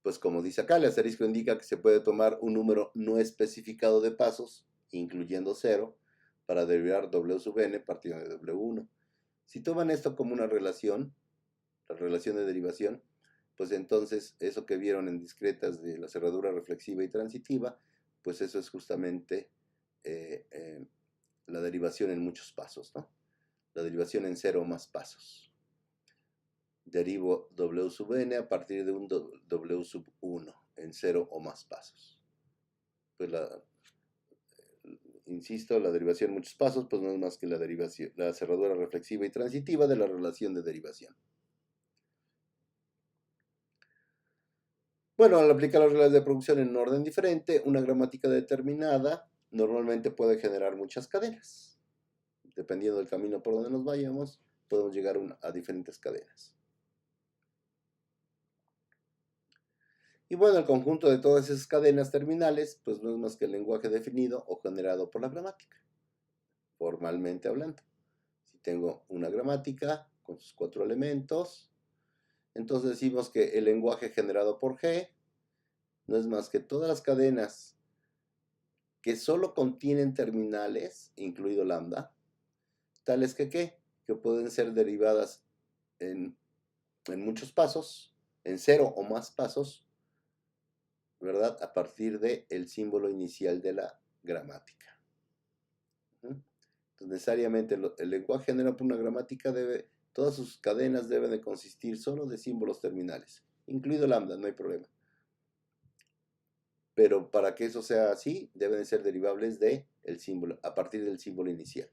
Pues como dice acá, el asterisco indica que se puede tomar un número no especificado de pasos, incluyendo 0, para derivar W sub n partido de W1. Si toman esto como una relación, la relación de derivación, pues entonces eso que vieron en discretas de la cerradura reflexiva y transitiva, pues eso es justamente la derivación en muchos pasos, ¿no? La derivación en 0 o más pasos. Derivo W sub n a partir de un W sub 1 en 0 o más pasos. Pues insisto, la derivación en muchos pasos, pues no es más que la cerradura reflexiva y transitiva de la relación de derivación. Bueno, al aplicar las reglas de producción en un orden diferente, una gramática determinada normalmente puede generar muchas cadenas. Dependiendo del camino por donde nos vayamos, podemos llegar a diferentes cadenas. Y bueno, el conjunto de todas esas cadenas terminales, pues no es más que el lenguaje definido o generado por la gramática, formalmente hablando. Si tengo una gramática con sus 4 elementos, entonces decimos que el lenguaje generado por G no es más que todas las cadenas que solo contienen terminales, incluido lambda, tales que que pueden ser derivadas en muchos pasos, en 0 o más pasos, ¿verdad? A partir del símbolo inicial de la gramática. Entonces, necesariamente el lenguaje generado por una gramática todas sus cadenas deben de consistir solo de símbolos terminales, incluido lambda, no hay problema. Pero para que eso sea así, deben de ser derivables a partir del símbolo inicial.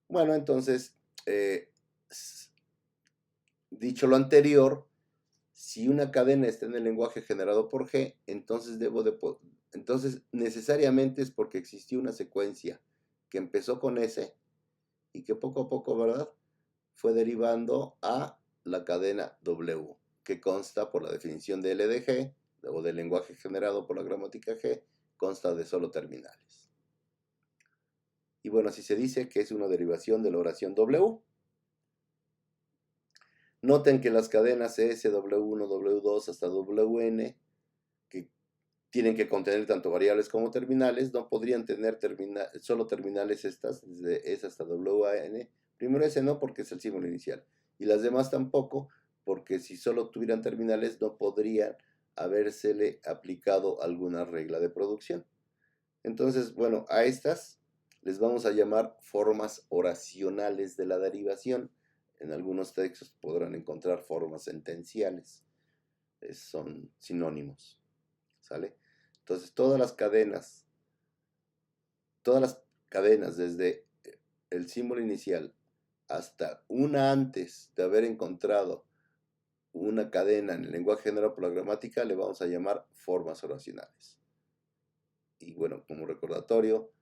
Bueno, entonces, dicho lo anterior, si una cadena está en el lenguaje generado por G, entonces entonces necesariamente es porque existió una secuencia que empezó con S y que poco a poco, ¿verdad?, fue derivando a la cadena W. que consta por la definición de L de G, o del lenguaje generado por la gramática G, consta de solo terminales. Y bueno, así se dice que es una derivación de la oración W. Noten que las cadenas S, W1, W2 hasta WN, que tienen que contener tanto variables como terminales, no podrían tener solo terminales estas, desde S hasta WN. Primero S no, porque es el símbolo inicial. Y las demás tampoco, porque si solo tuvieran terminales no podrían habérsele aplicado alguna regla de producción. Entonces, bueno, a estas les vamos a llamar formas oracionales de la derivación. En algunos textos podrán encontrar formas sentenciales. Son sinónimos. ¿Sale? Entonces, todas las cadenas desde el símbolo inicial hasta una antes de haber encontrado una cadena en el lenguaje generado por la gramática, le vamos a llamar formas oracionales. Y bueno, como recordatorio,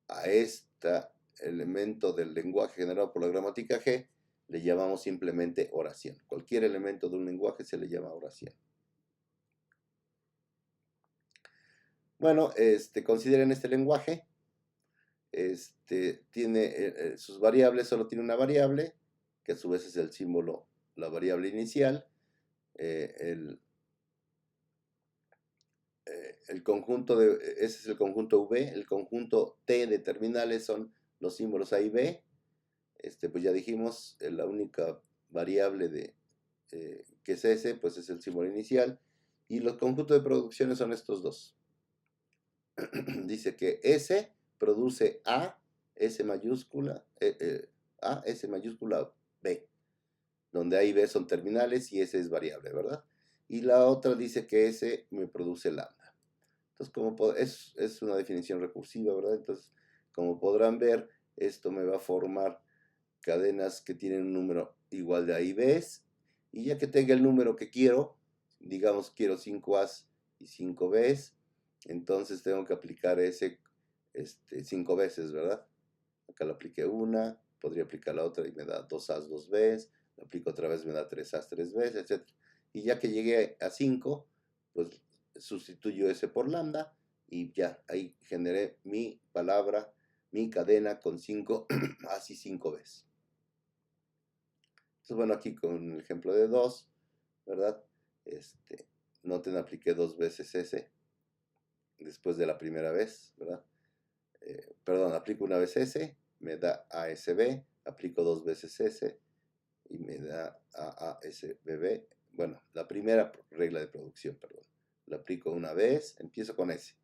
a este elemento del lenguaje generado por la gramática G le llamamos simplemente oración. Cualquier elemento de un lenguaje se le llama oración. Bueno, consideren este lenguaje. Tiene sus variables, solo tiene una variable, que a su vez es el símbolo, la variable inicial. El conjunto ese es el conjunto V, el conjunto T de terminales son los símbolos A y B. Pues ya dijimos, la única variable que es S, pues es el símbolo inicial. Y los conjuntos de producciones son estos dos. Dice que S produce A, S mayúscula, A, S mayúscula, B, donde A y B son terminales y S es variable, ¿verdad? Y la otra dice que S me produce lambda. Entonces, es una definición recursiva, ¿verdad? Entonces, como podrán ver, esto me va a formar cadenas que tienen un número igual de A y B, y ya que tenga el número que quiero, digamos quiero 5 A's y 5 B's, entonces tengo que aplicar ese 5 veces, ¿verdad? Acá lo apliqué una, podría aplicar la otra y me da 2 A's, 2 B's, lo aplico otra vez, me da 3 A's, 3 B's, etc. Y ya que llegué a 5, pues sustituyo ese por lambda y ya, ahí generé mi palabra, mi cadena con 5 A's y 5 B's. Entonces, bueno, aquí con el ejemplo de 2, ¿verdad? Noten, apliqué 2 veces S después de la primera vez, ¿verdad? Perdón, aplico una vez S, me da ASB, aplico 2 veces S y me da AASBB. Bueno, la primera regla de producción, perdón. La aplico una vez, empiezo con S.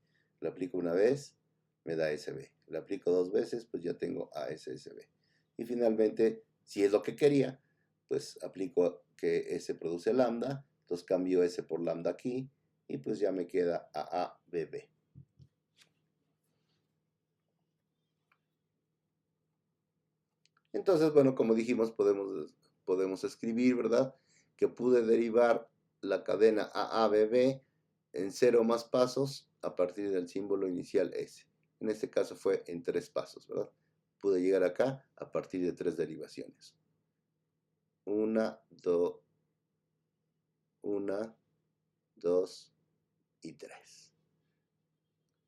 La aplico una vez, me da SB. La aplico 2 veces, pues ya tengo ASSB. Y finalmente, si es lo que quería, pues aplico que S produce lambda, entonces cambio S por lambda aquí, y pues ya me queda AABB. Entonces, bueno, como dijimos, podemos escribir, ¿verdad? Que pude derivar la cadena AABB en 0 más pasos a partir del símbolo inicial S. En este caso fue en 3 pasos, ¿verdad? Pude llegar acá a partir de 3 derivaciones. Una, dos y 3.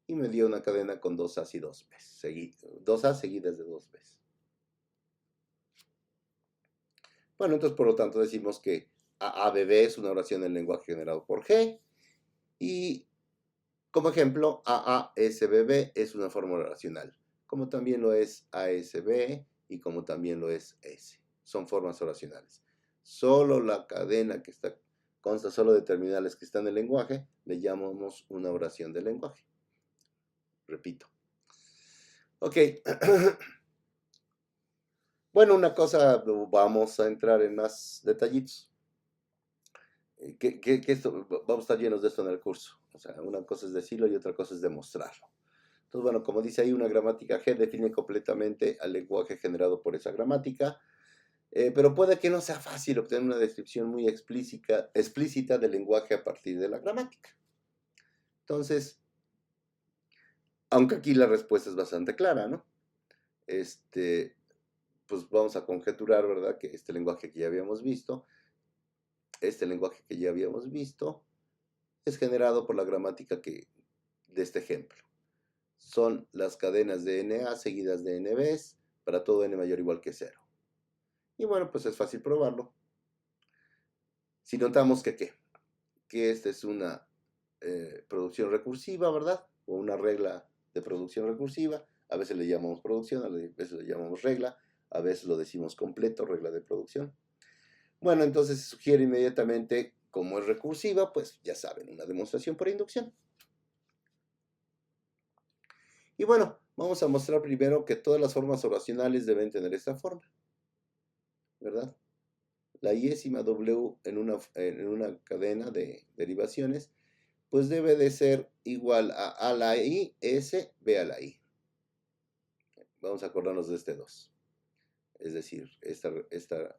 Y me dio una cadena con 2 A's y 2 B's. 2 A's seguidas de 2 B's. Bueno, entonces por lo tanto decimos que AABB es una oración en lenguaje generado por G. Y como ejemplo, AASBB es una fórmula oracional, como también lo es ASB y como también lo es S. Son formas oracionales. Solo la cadena que consta solo de terminales que están en el lenguaje, le llamamos una oración del lenguaje. Repito. Ok. Bueno, una cosa, vamos a entrar en más detallitos. Vamos a estar llenos de esto en el curso. O sea, una cosa es decirlo y otra cosa es demostrarlo. Entonces, bueno, como dice ahí, una gramática G define completamente al lenguaje generado por esa gramática, pero puede que no sea fácil obtener una descripción muy explícita del lenguaje a partir de la gramática. Entonces, aunque aquí la respuesta es bastante clara, ¿no? Pues vamos a conjeturar, ¿verdad?, que este lenguaje que ya habíamos visto este lenguaje que ya habíamos visto, es generado por la gramática de este ejemplo. Son las cadenas de NA seguidas de NBs para todo n mayor o igual que 0. Y bueno, pues es fácil probarlo. Si notamos que esta es una producción recursiva, ¿verdad? O una regla de producción recursiva. A veces le llamamos producción, a veces le llamamos regla, a veces lo decimos completo, regla de producción. Bueno, entonces se sugiere inmediatamente, como es recursiva, pues ya saben, una demostración por inducción. Y bueno, vamos a mostrar primero que todas las formas oracionales deben tener esta forma, ¿verdad? La iésima W en una cadena de derivaciones, pues debe de ser igual a la I, S, B a la I. Vamos a acordarnos de este 2. Es decir, esta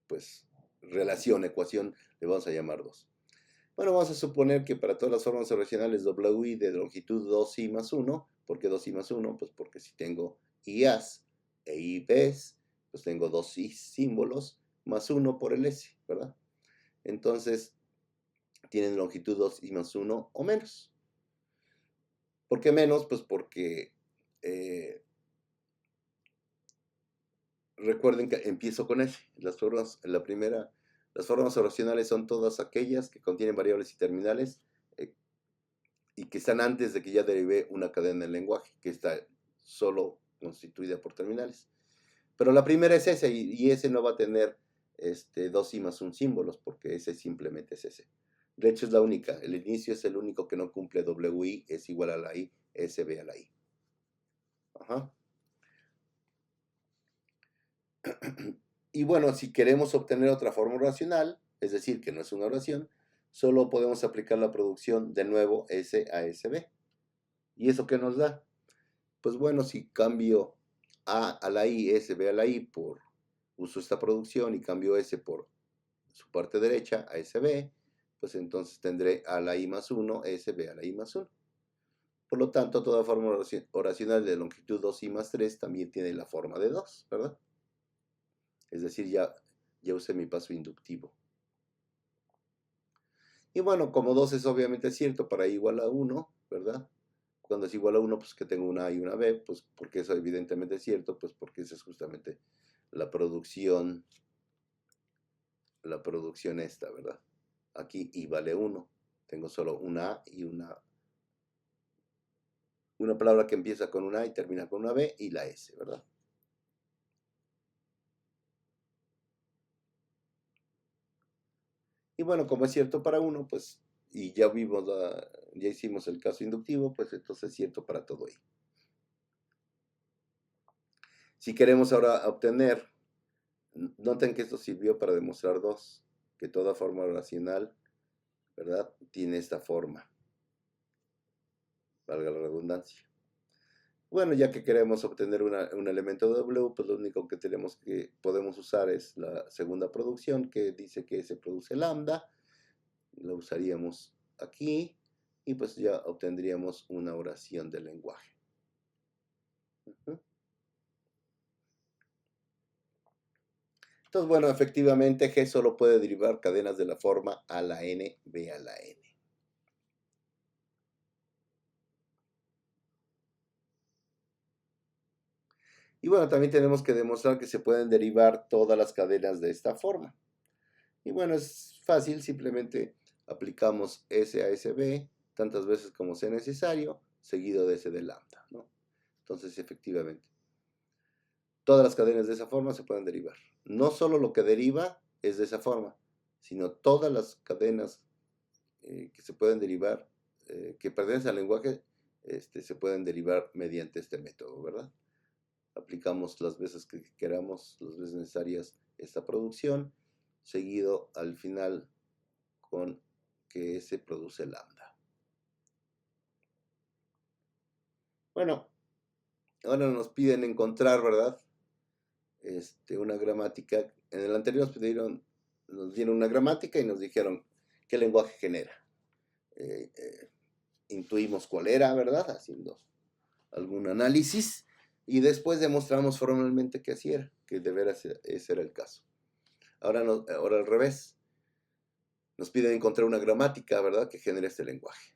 pues, ecuación, le vamos a llamar 2. Bueno, vamos a suponer que para todas las formas oracionales WI de longitud 2i más 1, ¿por qué 2i más 1? Pues porque si tengo IAs e IBs, pues tengo dos I símbolos más 1 por el S, ¿verdad? Entonces, tienen longitud 2i más 1 o menos. ¿Por qué menos? Pues porque recuerden que empiezo con S. Las formas oracionales son todas aquellas que contienen variables y terminales y que están antes de que ya derive una cadena del lenguaje, que está solo constituida por terminales. Pero la primera es S y S no va a tener 2i más 1 símbolos, porque S simplemente es S. De hecho es la única, el inicio es el único que no cumple WI, es igual a la I, SB a la I. Ajá. Y bueno, si queremos obtener otra forma oracional, es decir, que no es una oración, solo podemos aplicar la producción de nuevo S a SB. ¿Y eso qué nos da? Pues bueno, si cambio a la I, SB a la I uso esta producción y cambio S por su parte derecha a SB, pues entonces tendré a la I más 1, SB a la I más 1. Por lo tanto, toda forma oracional de longitud 2i más 3 también tiene la forma de 2, ¿verdad? Es decir, ya usé mi paso inductivo. Y bueno, como 2 es obviamente cierto para I igual a 1, ¿verdad? Cuando es igual a 1, pues que tengo una A y una B, pues porque eso evidentemente es cierto, pues porque esa es justamente la producción esta, ¿verdad? Aquí I vale 1, tengo solo una A y una palabra que empieza con una A y termina con una B y la S, ¿verdad? Y bueno, como es cierto para 1, pues, y ya hicimos el caso inductivo, pues entonces es cierto para todo I. Si queremos ahora obtener, noten que esto sirvió para demostrar 2, que toda forma racional, ¿verdad?, tiene esta forma, valga la redundancia. Bueno, ya que queremos obtener un elemento W, pues lo único que podemos usar es la segunda producción, que dice que se produce lambda. Lo usaríamos aquí y pues ya obtendríamos una oración del lenguaje. Entonces, bueno, efectivamente G solo puede derivar cadenas de la forma a la n, b a la n. Y bueno, también tenemos que demostrar que se pueden derivar todas las cadenas de esta forma. Y bueno, es fácil, simplemente aplicamos S a SB tantas veces como sea necesario, seguido de S de lambda, ¿no? Entonces, efectivamente, todas las cadenas de esa forma se pueden derivar. No solo lo que deriva es de esa forma, sino todas las cadenas que se pueden derivar, que pertenecen al lenguaje, se pueden derivar mediante este método, ¿verdad? Aplicamos las veces que queramos, las veces necesarias esta producción, seguido al final con que S produce lambda. Bueno, ahora nos piden encontrar, ¿verdad? Una gramática. En el anterior nos dieron una gramática y nos dijeron qué lenguaje genera. Intuimos cuál era, ¿verdad? Haciendo algún análisis y después demostramos formalmente que así era, que de veras ese era el caso. Ahora al revés. nos piden encontrar una gramática, ¿verdad?, que genere este lenguaje.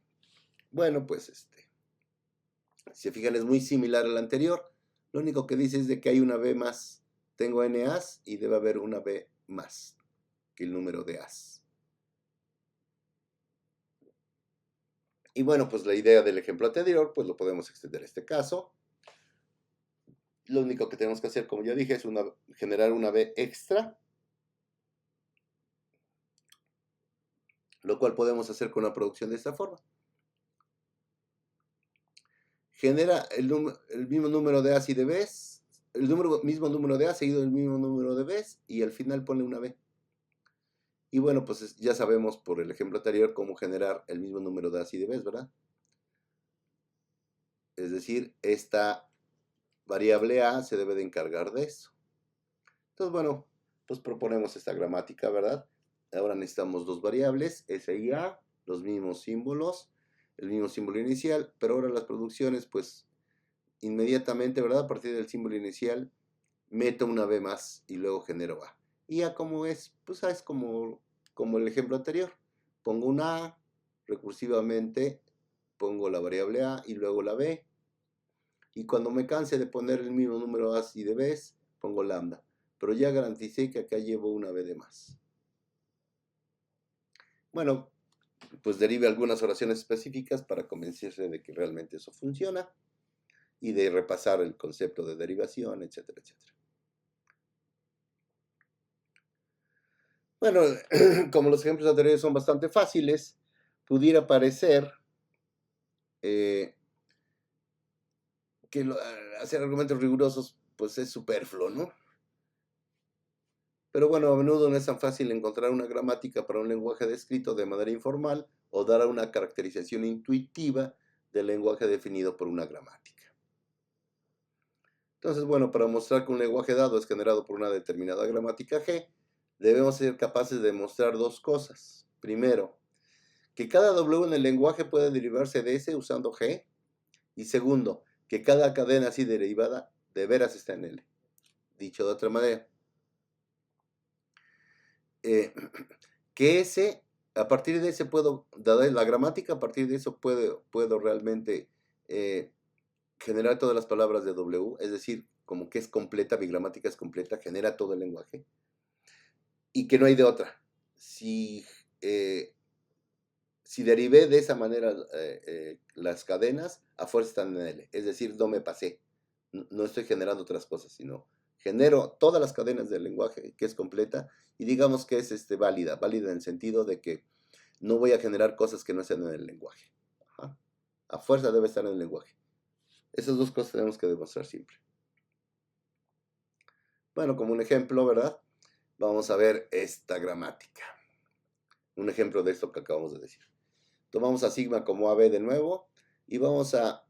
Bueno, pues si se fijan, es muy similar al anterior. Lo único que dice es de que hay una B más. Tengo N As y debe haber una B más que el número de As. Y bueno, pues la idea del ejemplo anterior, pues lo podemos extender a este caso. Lo único que tenemos que hacer, como ya dije, es generar una B extra, lo cual podemos hacer con la producción de esta forma. Genera el mismo número de A's y de B's, mismo número de A seguido del mismo número de B's, y al final pone una B. Y bueno, pues ya sabemos por el ejemplo anterior cómo generar el mismo número de A's y de B's, ¿verdad? Es decir, esta variable A se debe de encargar de eso. Entonces, bueno, pues proponemos esta gramática, ¿verdad? Ahora necesitamos dos variables, S y A, los mismos símbolos, el mismo símbolo inicial, pero ahora las producciones, pues inmediatamente, ¿verdad? A partir del símbolo inicial, meto una B más y luego genero A. Y A como es, pues A es como el ejemplo anterior. Pongo una A, recursivamente pongo la variable A y luego la B. Y cuando me canse de poner el mismo número A y de B's, pongo lambda. Pero ya garanticé que acá llevo una B de más. Bueno, pues derive algunas oraciones específicas para convencerse de que realmente eso funciona y de repasar el concepto de derivación, etcétera, etcétera. Bueno, como los ejemplos anteriores son bastante fáciles, pudiera parecer que hacer argumentos rigurosos pues es superfluo, ¿no? Pero bueno, a menudo no es tan fácil encontrar una gramática para un lenguaje descrito de manera informal o dar una caracterización intuitiva del lenguaje definido por una gramática. Entonces, bueno, para mostrar que un lenguaje dado es generado por una determinada gramática G, debemos ser capaces de demostrar dos cosas. Primero, que cada W en el lenguaje puede derivarse de S usando G. Y segundo, que cada cadena así derivada de veras está en L. Dicho de otra manera, que ese, a partir de ese dada la gramática, a partir de eso puedo realmente generar todas las palabras de W, es decir, como que es completa, mi gramática es completa, genera todo el lenguaje, y que no hay de otra. Si derivé de esa manera las cadenas, a fuerza están en L, es decir, no me pasé, no estoy generando otras cosas, sino genero todas las cadenas del lenguaje, que es completa, y digamos que es válida en el sentido de que no voy a generar cosas que no sean en el lenguaje. Ajá. A fuerza debe estar en el lenguaje. Esas dos cosas tenemos que demostrar siempre. Bueno, como un ejemplo, ¿verdad? Vamos a ver esta gramática. Un ejemplo de esto que acabamos de decir. Tomamos a sigma como AB de nuevo y vamos a,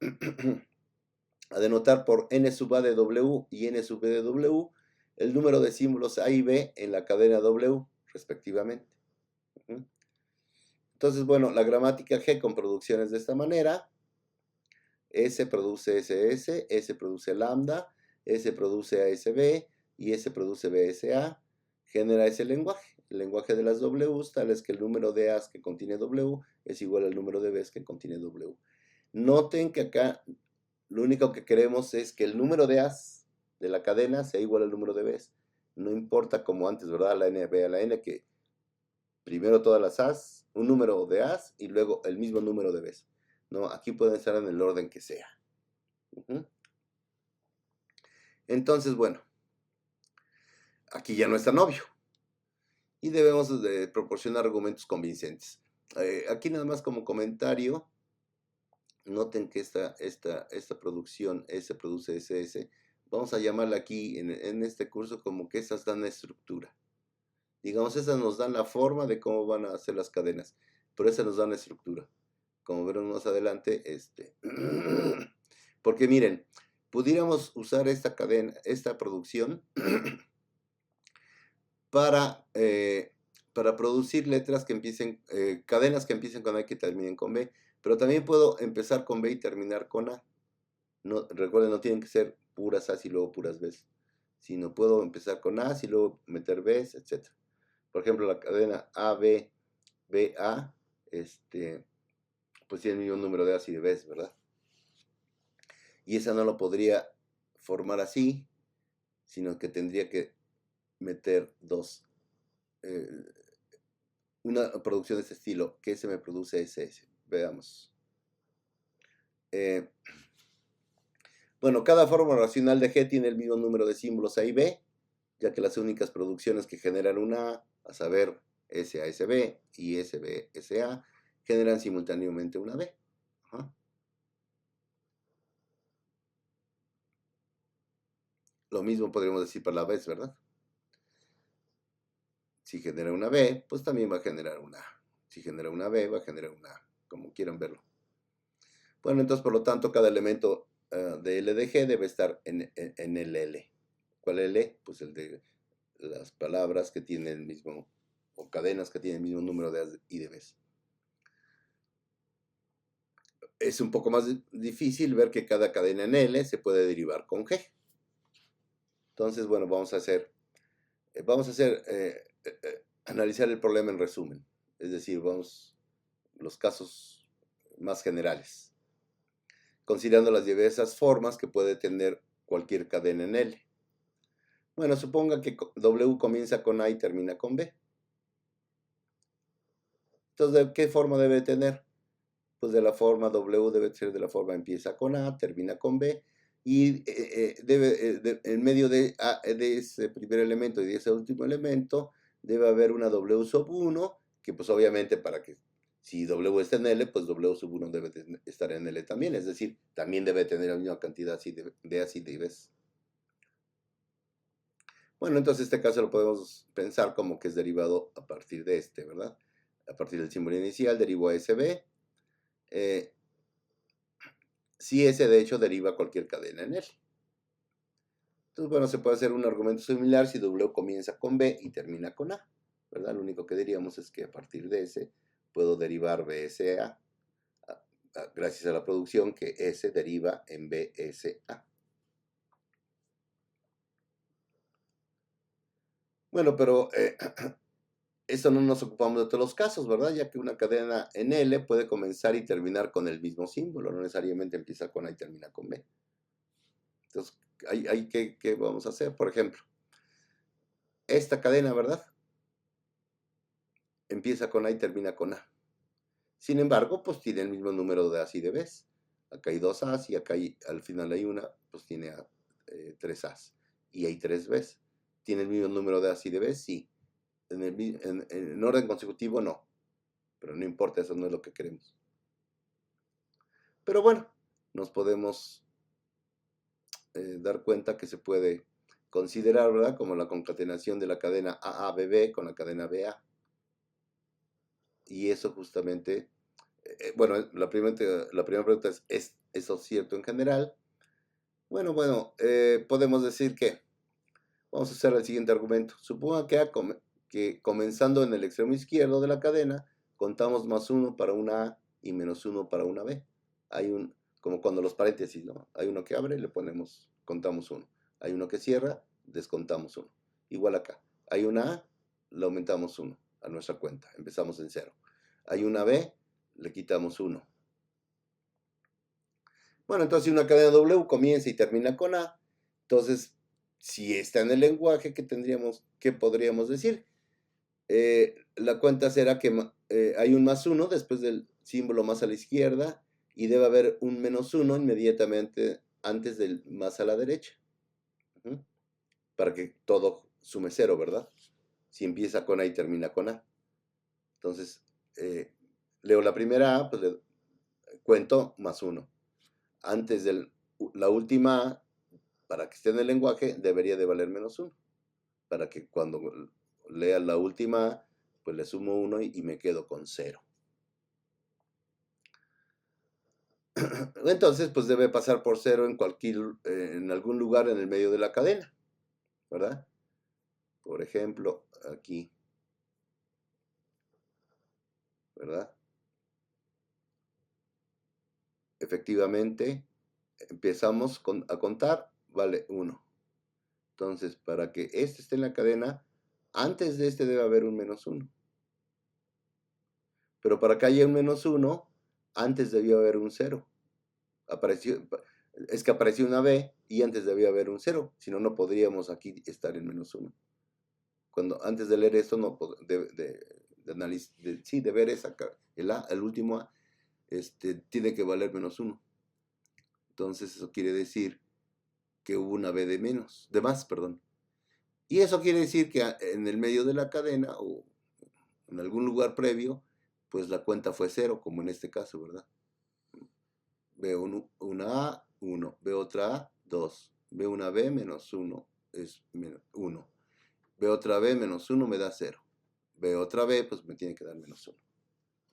a denotar por n sub a de W y n sub b de W el número de símbolos A y B en la cadena W, respectivamente. Entonces, bueno, la gramática G con producciones de esta manera. S produce SS, S produce lambda, S produce ASB y S produce BSA. Genera ese lenguaje. El lenguaje de las Ws, tal es que el número de A's que contiene W es igual al número de B's que contiene W. Noten que acá lo único que queremos es que el número de A's de la cadena sea igual al número de B's. No importa como antes, ¿verdad? La N, B a la N, que primero todas las A's, un número de A's y luego el mismo número de B's. No, aquí pueden estar en el orden que sea. Entonces, bueno, aquí ya no es tan obvio. Y debemos de proporcionar argumentos convincentes. Aquí nada más como comentario, noten que esta producción S produce SS, vamos a llamarla aquí en este curso como que esas dan la estructura. Digamos, esas nos dan la forma de cómo van a ser las cadenas, pero esas nos dan la estructura. Como veremos más adelante, porque miren, pudiéramos usar esta cadena, esta producción para producir letras que empiecen, cadenas que empiecen con A y que terminen con B, pero también puedo empezar con B y terminar con A. No, recuerden, no tienen que ser puras A y luego puras B, sino puedo empezar con A y luego meter B, etc. Por ejemplo, la cadena AB BA, pues tiene el mismo número de A's y de B's, ¿verdad? Y esa no lo podría formar así, sino que tendría que meter una producción de este estilo. ¿Qué se me produce SS? Veamos. Bueno, cada forma racional de G tiene el mismo número de símbolos A y B, ya que las únicas producciones que generan una A saber, SA, SB y SB, SA, generan simultáneamente una B. Ajá. Lo mismo podríamos decir para la B, ¿verdad? Si genera una B, pues también va a generar una A. Si genera una B, va a generar una A, como quieran verlo. Bueno, entonces, por lo tanto, cada elemento de L de G debe estar en el L. ¿Cuál L? Pues el de las palabras que tienen el mismo, o cadenas que tienen el mismo número de A y de B. Es un poco más difícil ver que cada cadena en L se puede derivar con G. Entonces, bueno, vamos a analizar el problema en resumen. Es decir, vamos los casos más generales, considerando las diversas formas que puede tener cualquier cadena en L. Bueno, suponga que W comienza con A y termina con B. Entonces, ¿de qué forma debe tener? Pues de la forma W debe ser de la forma empieza con A, termina con B, y en medio de ese primer elemento y de ese último elemento debe haber una W sub 1, que pues obviamente para que si W está en L, pues W sub 1 debe estar en L también, es decir, también debe tener la misma cantidad de A's y de B's. Bueno, entonces este caso lo podemos pensar como que es derivado a partir de ¿verdad? A partir del símbolo inicial derivo a SB. Si S de hecho deriva cualquier cadena en L. Entonces, bueno, se puede hacer un argumento similar si W comienza con B y termina con A, ¿verdad? Lo único que diríamos es que a partir de S puedo derivar BSA gracias a la producción que S deriva en BSA. Bueno, pero eso no nos ocupamos de todos los casos, ¿verdad? Ya que una cadena en L puede comenzar y terminar con el mismo símbolo, no necesariamente empieza con A y termina con B. Entonces, ¿qué vamos a hacer? Por ejemplo, esta cadena, ¿verdad? Empieza con A y termina con A. Sin embargo, pues tiene el mismo número de A's y de B's. Acá hay dos A's y acá al final hay una, pues tiene tres A's. Y hay tres B's. ¿Tiene el mismo número de A's y de B's? Sí. En orden consecutivo, no. Pero no importa, eso no es lo que queremos. Pero bueno, nos podemos dar cuenta que se puede considerar, ¿verdad? Como la concatenación de la cadena AABB con la cadena BA. Y eso justamente, bueno, la primera pregunta ¿es eso cierto en general? Bueno, podemos decir que, vamos a hacer el siguiente argumento. Suponga que comenzando en el extremo izquierdo de la cadena, contamos más 1 para una A y menos 1 para una B. Hay como cuando los paréntesis, ¿no? Hay uno que abre, contamos 1. Hay uno que cierra, descontamos 1. Igual acá. Hay una A, le aumentamos 1 a nuestra cuenta. Empezamos en 0. Hay una B, le quitamos 1. Bueno, entonces si una cadena W comienza y termina con A, entonces, si está en el lenguaje, ¿qué podríamos decir? La cuenta será que hay un más 1 después del símbolo más a la izquierda y debe haber un menos 1 inmediatamente antes del más a la derecha. Para que todo sume 0, ¿verdad? Si empieza con A y termina con A. Entonces, leo la primera A, pues le cuento más 1. Antes de la última A, para que esté en el lenguaje, debería de valer menos 1. Para que cuando lea la última A, pues le sumo 1 y me quedo con 0. Entonces, pues debe pasar por 0 en algún lugar en el medio de la cadena, ¿verdad? Por ejemplo, aquí, ¿verdad? Efectivamente, empezamos a contar, vale 1. Entonces, para que este esté en la cadena, antes de este debe haber un menos 1. Pero para que haya un -1, antes debió haber un 0. Es que apareció una B y antes debía haber un 0. Si no, no podríamos aquí estar en -1. Antes de leer esto, no, de ver el último A, tiene que valer -1. Entonces eso quiere decir que hubo una B de más, perdón. Y eso quiere decir que en el medio de la cadena o en algún lugar previo, pues la cuenta fue 0, como en este caso, ¿verdad? Veo una A, 1. Veo otra A, 2. Veo una B, -1, es 1. Veo otra B, -1, me da 0. Veo otra B, pues me tiene que dar -1.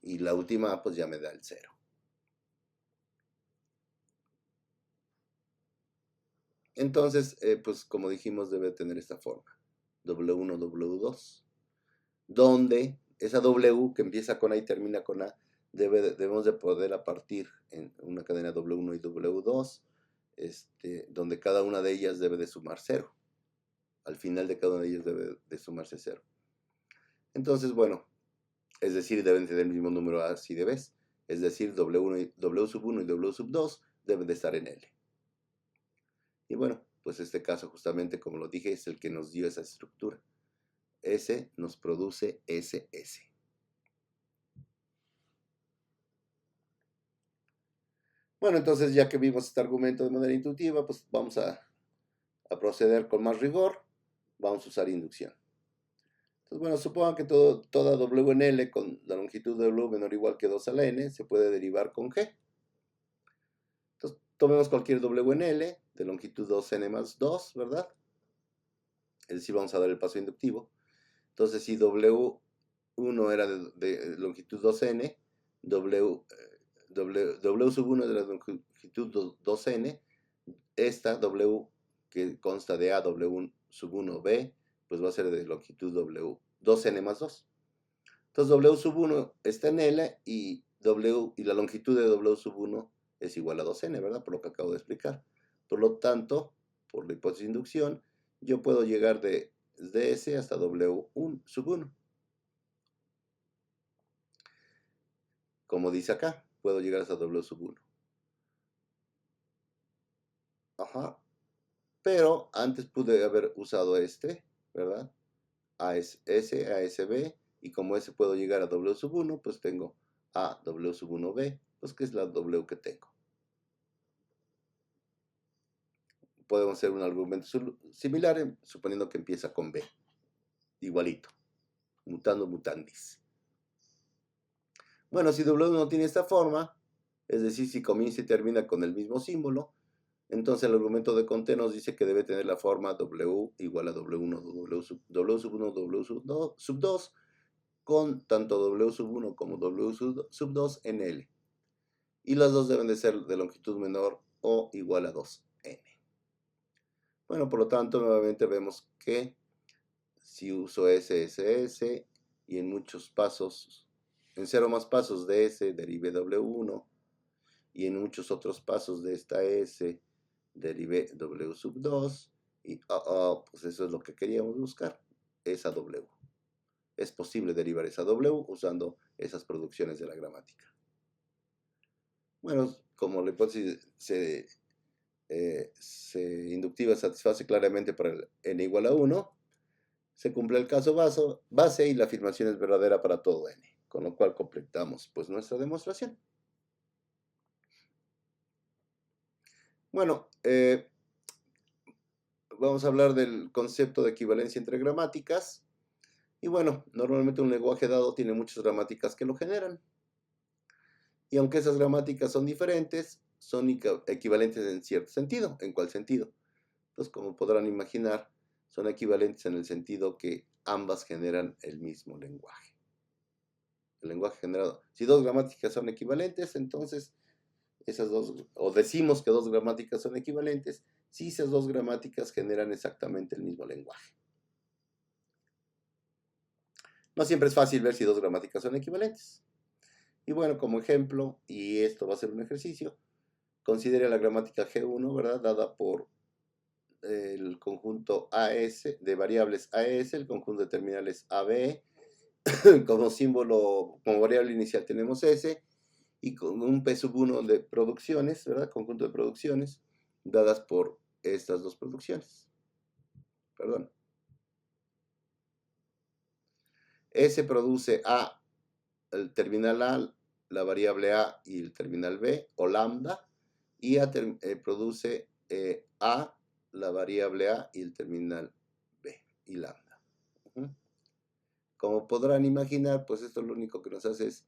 Y la última A, pues ya me da el 0. Entonces, pues como dijimos, debe tener esta forma. W1, W2. Donde esa W que empieza con A y termina con A, debemos de poder a partir en una cadena W1 y W2, donde cada una de ellas debe de sumar 0. Al final de cada una de ellas debe de sumarse 0. Entonces, bueno, es decir, deben tener el mismo número así de Bs. Es decir, W1 y W1 y W2 deben de estar en L. Y bueno, pues este caso justamente, como lo dije, es el que nos dio esa estructura. S nos produce SS. Bueno, entonces ya que vimos este argumento de manera intuitiva, pues vamos a proceder con más rigor. Vamos a usar inducción. Entonces, bueno, supongan que toda W en L con la longitud de W menor o igual que 2 a la N se puede derivar con G. Entonces, tomemos cualquier W en L de longitud 2N más 2, ¿verdad? Es decir, vamos a dar el paso inductivo. Entonces, si W1 era de longitud 2N, W sub 1 es de la longitud 2N, esta W que consta de A, W sub 1, B, pues va a ser de longitud 2N más 2. Entonces W sub 1 está en L y la longitud de W sub 1 es igual a 2N, ¿verdad? Por lo que acabo de explicar. Por lo tanto, por la hipótesis de inducción, yo puedo llegar desde S hasta W sub 1. Como dice acá, puedo llegar hasta W sub 1. Ajá. Pero antes pude haber usado ¿verdad? S, ASB, y como S puedo llegar a W sub 1, pues tengo A, W sub 1B, pues que es la W que tengo. Podemos hacer un argumento similar, suponiendo que empieza con B. Igualito. Mutando mutandis. Bueno, si W no tiene esta forma, es decir, si comienza y termina con el mismo símbolo, entonces el argumento de Conté nos dice que debe tener la forma W igual a W1, W sub 1, W sub 2, con tanto W sub 1 como W sub 2 en L. Y las dos deben de ser de longitud menor o igual a 2N. Bueno, por lo tanto, nuevamente vemos que si uso S y en muchos pasos, en 0 más pasos de S derive W1 y en muchos otros pasos de esta S derive W sub 2 y pues eso es lo que queríamos buscar, esa W. Es posible derivar esa W usando esas producciones de la gramática. Bueno, como la hipótesis inductiva satisface claramente para el n igual a 1, se cumple el caso base y la afirmación es verdadera para todo n, con lo cual completamos pues nuestra demostración. Bueno, vamos a hablar del concepto de equivalencia entre gramáticas. Y bueno, normalmente un lenguaje dado tiene muchas gramáticas que lo generan. Y aunque esas gramáticas son diferentes, son equivalentes en cierto sentido. ¿En cuál sentido? Pues como podrán imaginar, son equivalentes en el sentido que ambas generan el mismo lenguaje. El lenguaje generado. Si dos gramáticas son equivalentes, entonces esas dos, o decimos que dos gramáticas son equivalentes, si esas dos gramáticas generan exactamente el mismo lenguaje. No siempre es fácil ver si dos gramáticas son equivalentes. Y bueno, como ejemplo, y esto va a ser un ejercicio, considere la gramática G1, ¿verdad? Dada por el conjunto AS, de variables AS, el conjunto de terminales AB, como símbolo, como variable inicial tenemos S, y con un P sub 1 de producciones, ¿verdad? Conjunto de producciones, dadas por estas dos producciones. Perdón. S produce A, el terminal A, la variable A y el terminal B, o lambda, y A produce A, la variable A y el terminal B, y lambda. Como podrán imaginar, pues esto lo único que nos hace es,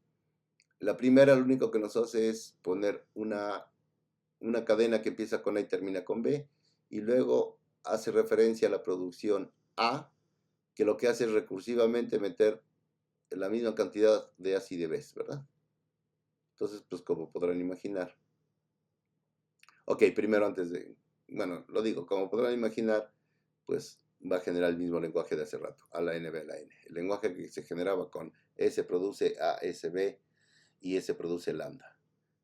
la primera lo único que nos hace es poner una cadena que empieza con A y termina con B, y luego hace referencia a la producción A, que lo que hace es recursivamente meter la misma cantidad de A's y de B's, ¿verdad? Entonces, pues como podrán imaginar. Ok, primero antes de, bueno, lo digo, como podrán imaginar, pues va a generar el mismo lenguaje de hace rato, a la n, b a la n. El lenguaje que se generaba con S produce A, S, B, y S produce lambda.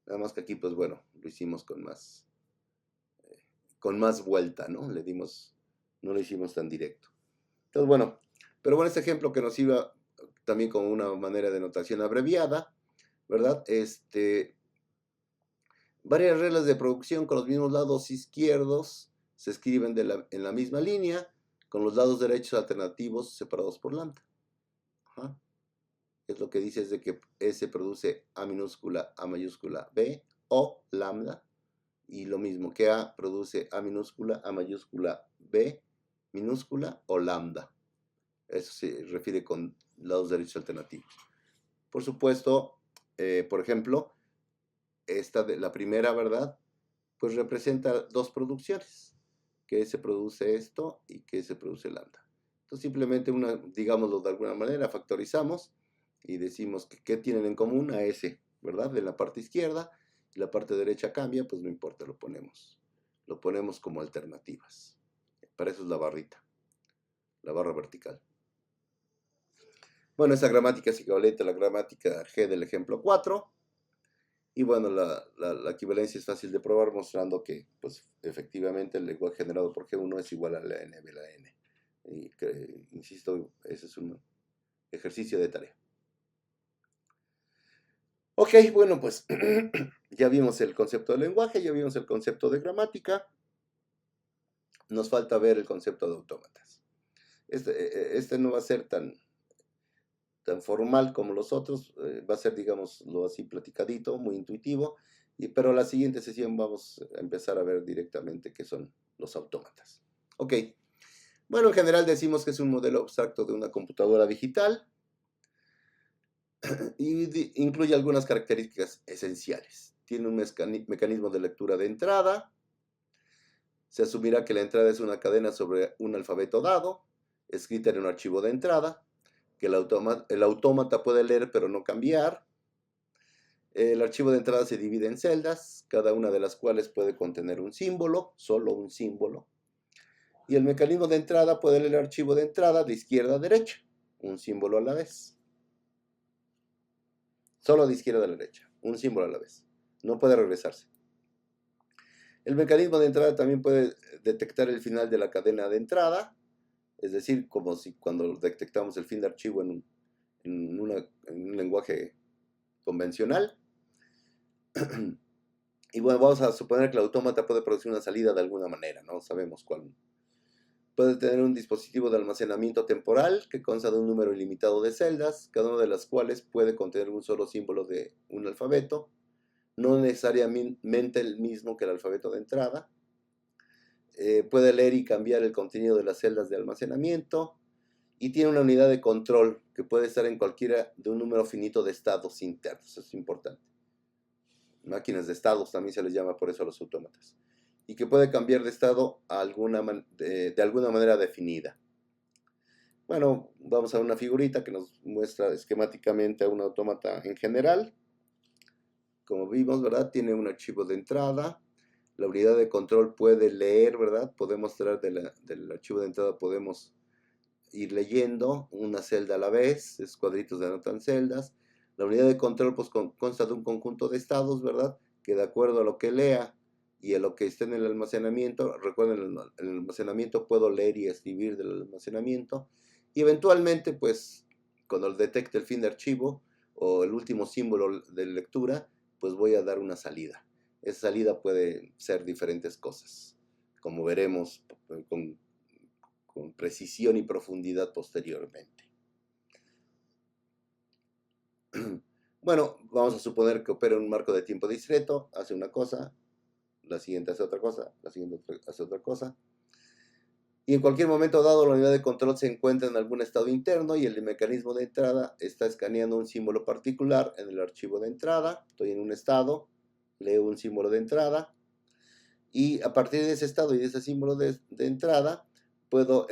Nada más que aquí, pues bueno, lo hicimos con más vuelta, ¿no? No lo hicimos tan directo. Entonces, bueno, pero bueno, este ejemplo que nos iba también con una manera de notación abreviada, ¿verdad? Varias reglas de producción con los mismos lados izquierdos se escriben en la misma línea, con los lados derechos alternativos separados por lambda. Ajá. Es lo que dice es de que S produce A minúscula, A mayúscula, B, o lambda, y lo mismo que A produce A minúscula, A mayúscula, B minúscula o lambda. Eso se refiere con lados derechos alternativos. Por supuesto, por ejemplo, la primera, ¿verdad? Pues representa dos producciones, que se produce esto y que se produce lambda. Entonces simplemente digámoslo de alguna manera, factorizamos y decimos que ¿qué tienen en común? A S, ¿verdad? De la parte izquierda, y la parte derecha cambia, pues no importa, lo ponemos como alternativas. Para eso es la barrita, la barra vertical. Bueno, esa gramática es equivalente a la gramática G del ejemplo 4. Y bueno, la equivalencia es fácil de probar mostrando que, pues, efectivamente el lenguaje generado por G1 es igual a la n de la n. Y insisto, ese es un ejercicio de tarea. Ok, bueno, pues ya vimos el concepto de lenguaje, ya vimos el concepto de gramática. Nos falta ver el concepto de autómatas. Este no va a ser tan formal como los otros, va a ser, digámoslo así, platicadito, muy intuitivo, pero la siguiente sesión vamos a empezar a ver directamente qué son los autómatas. Ok, bueno, en general decimos que es un modelo abstracto de una computadora digital y incluye algunas características esenciales. Tiene un mecanismo de lectura de entrada, se asumirá que la entrada es una cadena sobre un alfabeto dado, escrita en un archivo de entrada, que el autómata puede leer pero no cambiar. El archivo de entrada se divide en celdas, cada una de las cuales puede contener un símbolo, solo un símbolo. Y el mecanismo de entrada puede leer el archivo de entrada de izquierda a derecha, un símbolo a la vez. Solo de izquierda a derecha, un símbolo a la vez. No puede regresarse. El mecanismo de entrada también puede detectar el final de la cadena de entrada, es decir, como si cuando detectamos el fin de archivo en un lenguaje convencional. Y bueno, vamos a suponer que el autómata puede producir una salida de alguna manera, no sabemos cuál. Puede tener un dispositivo de almacenamiento temporal que consta de un número ilimitado de celdas, cada una de las cuales puede contener un solo símbolo de un alfabeto, no necesariamente el mismo que el alfabeto de entrada. Puede leer y cambiar el contenido de las celdas de almacenamiento y tiene una unidad de control que puede estar en cualquiera de un número finito de estados internos. Eso es importante. Máquinas de estados también se les llama por eso a los autómatas. Y que puede cambiar de estado de alguna manera definida. Bueno, vamos a una figurita que nos muestra esquemáticamente a un autómata en general. Como vimos, ¿verdad? Tiene un archivo de entrada. La unidad de control puede leer, ¿verdad? Podemos traer del archivo de entrada, podemos ir leyendo una celda a la vez. Esos cuadritos denotan celdas. La unidad de control pues consta de un conjunto de estados, ¿verdad? Que de acuerdo a lo que lea y a lo que esté en el almacenamiento, recuerden, en el almacenamiento puedo leer y escribir del almacenamiento. Y eventualmente, pues, cuando detecte el fin de archivo o el último símbolo de lectura, pues voy a dar una salida. Esa salida puede ser diferentes cosas, como veremos con precisión y profundidad posteriormente. Bueno, vamos a suponer que opera en un marco de tiempo discreto, hace una cosa, la siguiente hace otra cosa, la siguiente hace otra cosa. Y en cualquier momento dado, la unidad de control se encuentra en algún estado interno y el mecanismo de entrada está escaneando un símbolo particular en el archivo de entrada. Estoy en un estado, leo un símbolo de entrada y a partir de ese estado y de ese símbolo de entrada puedo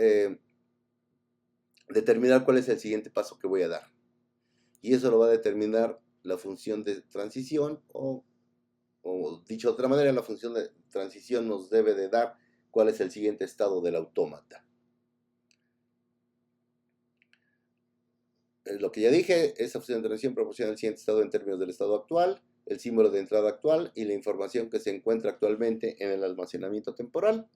determinar cuál es el siguiente paso que voy a dar. Y eso lo va a determinar la función de transición o dicho de otra manera, la función de transición nos debe de dar cuál es el siguiente estado del autómata. Lo que ya dije, esa función de transición proporciona el siguiente estado en términos del estado actual, el símbolo de entrada actual y la información que se encuentra actualmente en el almacenamiento temporal.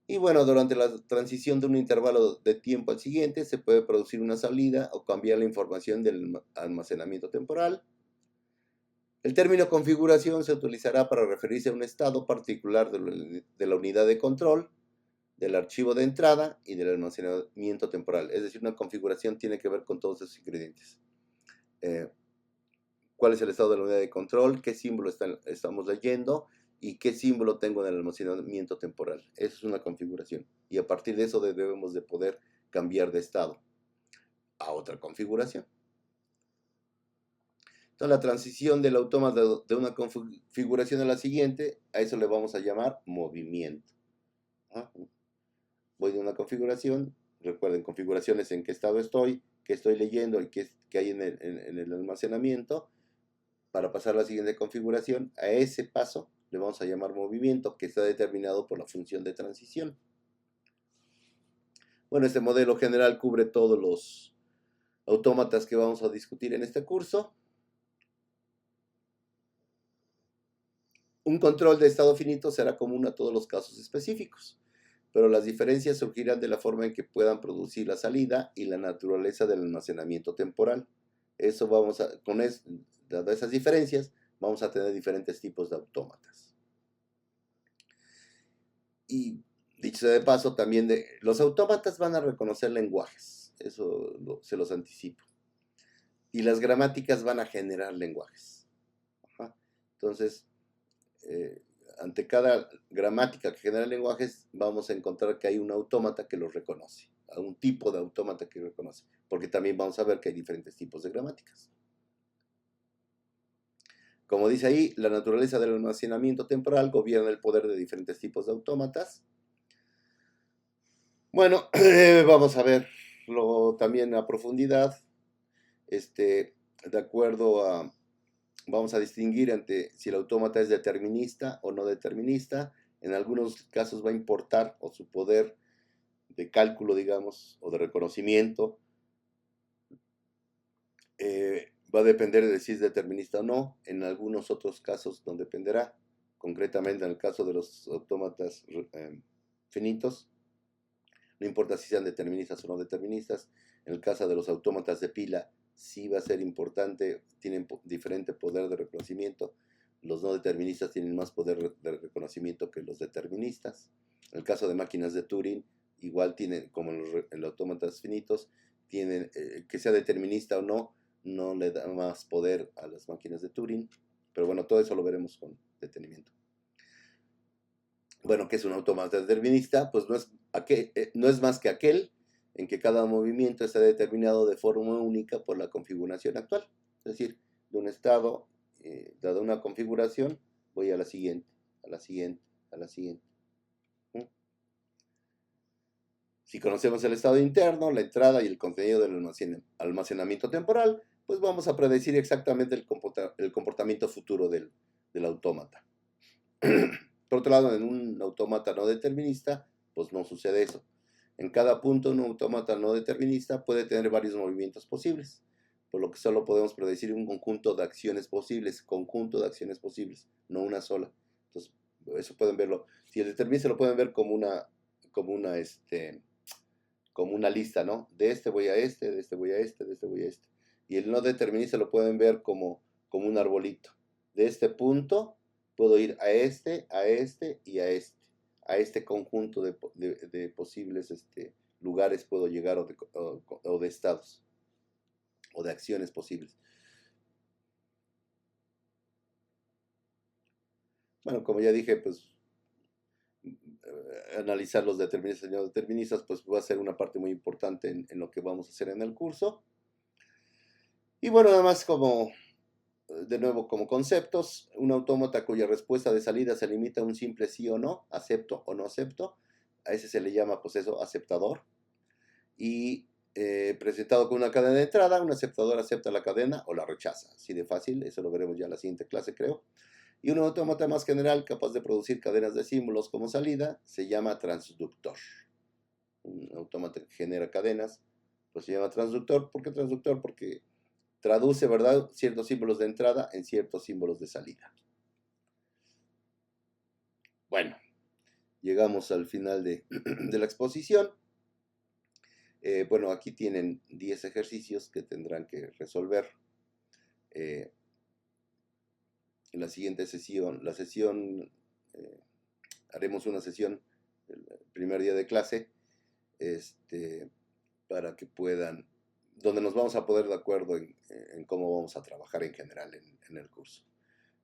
Y bueno, durante la transición de un intervalo de tiempo al siguiente se puede producir una salida o cambiar la información del almacenamiento temporal. El término configuración se utilizará para referirse a un estado particular de la unidad de control, del archivo de entrada y del almacenamiento temporal. Es decir, una configuración tiene que ver con todos esos ingredientes. ¿Cuál es el estado de la unidad de control? ¿Qué símbolo estamos leyendo? ¿Y qué símbolo tengo en el almacenamiento temporal? Eso es una configuración. Y a partir de eso debemos de poder cambiar de estado a otra configuración. Entonces, la transición del autómata de una configuración a la siguiente, a eso le vamos a llamar movimiento. Voy de una configuración, recuerden, configuraciones en qué estado estoy, qué estoy leyendo y qué hay en el almacenamiento. Para pasar a la siguiente configuración, a ese paso le vamos a llamar movimiento, que está determinado por la función de transición. Bueno, este modelo general cubre todos los autómatas que vamos a discutir en este curso. Un control de estado finito será común a todos los casos específicos, pero las diferencias surgirán de la forma en que puedan producir la salida y la naturaleza del almacenamiento temporal. Eso dadas esas diferencias, vamos a tener diferentes tipos de autómatas. Y dicho sea de paso, también los autómatas van a reconocer lenguajes, eso se los anticipo. Y las gramáticas van a generar lenguajes. Entonces, ante cada gramática que genera lenguajes, vamos a encontrar que hay un autómata que los reconoce, un tipo de autómata que reconoce, porque también vamos a ver que hay diferentes tipos de gramáticas. Como dice ahí, la naturaleza del almacenamiento temporal gobierna el poder de diferentes tipos de autómatas. Bueno, vamos a verlo también a profundidad. De acuerdo a, vamos a distinguir entre si el autómata es determinista o no determinista. En algunos casos va a importar o su poder de cálculo, digamos, o de reconocimiento, va a depender de si es determinista o no. En algunos otros casos no dependerá. Concretamente en el caso de los autómatas finitos, no importa si sean deterministas o no deterministas. En el caso de los autómatas de pila, sí va a ser importante, tienen diferente poder de reconocimiento. Los no deterministas tienen más poder de reconocimiento que los deterministas. En el caso de máquinas de Turing, igual tienen, como en los autómatas finitos, tienen, que sea determinista o no, no le da más poder a las máquinas de Turing. Pero bueno, todo eso lo veremos con detenimiento. Bueno, ¿qué es un autómata determinista? Pues no es más que aquel en que cada movimiento está determinado de forma única por la configuración actual. Es decir, de un estado, dada una configuración, voy a la siguiente, a la siguiente, a la siguiente. Si conocemos el estado interno, la entrada y el contenido del almacenamiento temporal, pues vamos a predecir exactamente el comportamiento futuro del autómata. Por otro lado, en un autómata no determinista, pues no sucede eso. En cada punto, un autómata no determinista puede tener varios movimientos posibles, por lo que solo podemos predecir un conjunto de acciones posibles, no una sola. Entonces, eso pueden verlo. Si el determinista lo pueden ver como una como una lista, ¿no? De este voy a este, de este voy a este, de este voy a este. Y el no determinista lo pueden ver como un arbolito. De este punto puedo ir a este y a este. A este conjunto de posibles lugares puedo llegar o de estados o de acciones posibles. Bueno, como ya dije, pues analizar los deterministas y no deterministas, pues va a ser una parte muy importante en lo que vamos a hacer en el curso. Y bueno, nada más de nuevo, como conceptos, un autómata cuya respuesta de salida se limita a un simple sí o no, acepto o no acepto, a ese se le llama, pues eso, aceptador. Y presentado con una cadena de entrada, un aceptador acepta la cadena o la rechaza. Así de fácil, eso lo veremos ya en la siguiente clase, creo. Y un autómata más general, capaz de producir cadenas de símbolos como salida, se llama transductor. Un autómata que genera cadenas, pues se llama transductor. ¿Por qué transductor? Porque traduce, ¿verdad?, ciertos símbolos de entrada en ciertos símbolos de salida. Bueno, llegamos al final de la exposición. Bueno, aquí tienen 10 ejercicios que tendrán que resolver. En la siguiente sesión, haremos una sesión el primer día de clase, para que puedan, donde nos vamos a poner de acuerdo en cómo vamos a trabajar en general en el curso.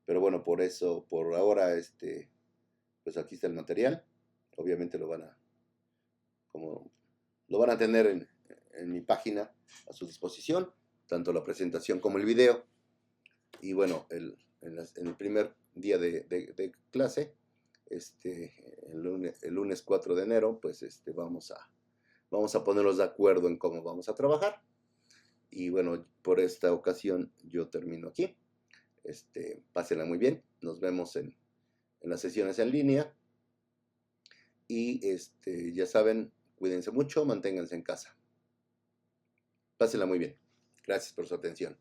Pero bueno, por eso, por ahora, pues aquí está el material. Obviamente lo van a tener en mi página a su disposición, tanto la presentación como el video. Y bueno, en el primer día de clase, el lunes 4 de enero, pues vamos a ponernos de acuerdo en cómo vamos a trabajar. Y bueno, por esta ocasión yo termino aquí. Pásenla muy bien. Nos vemos en las sesiones en línea. Y ya saben, cuídense mucho, manténganse en casa. Pásenla muy bien. Gracias por su atención.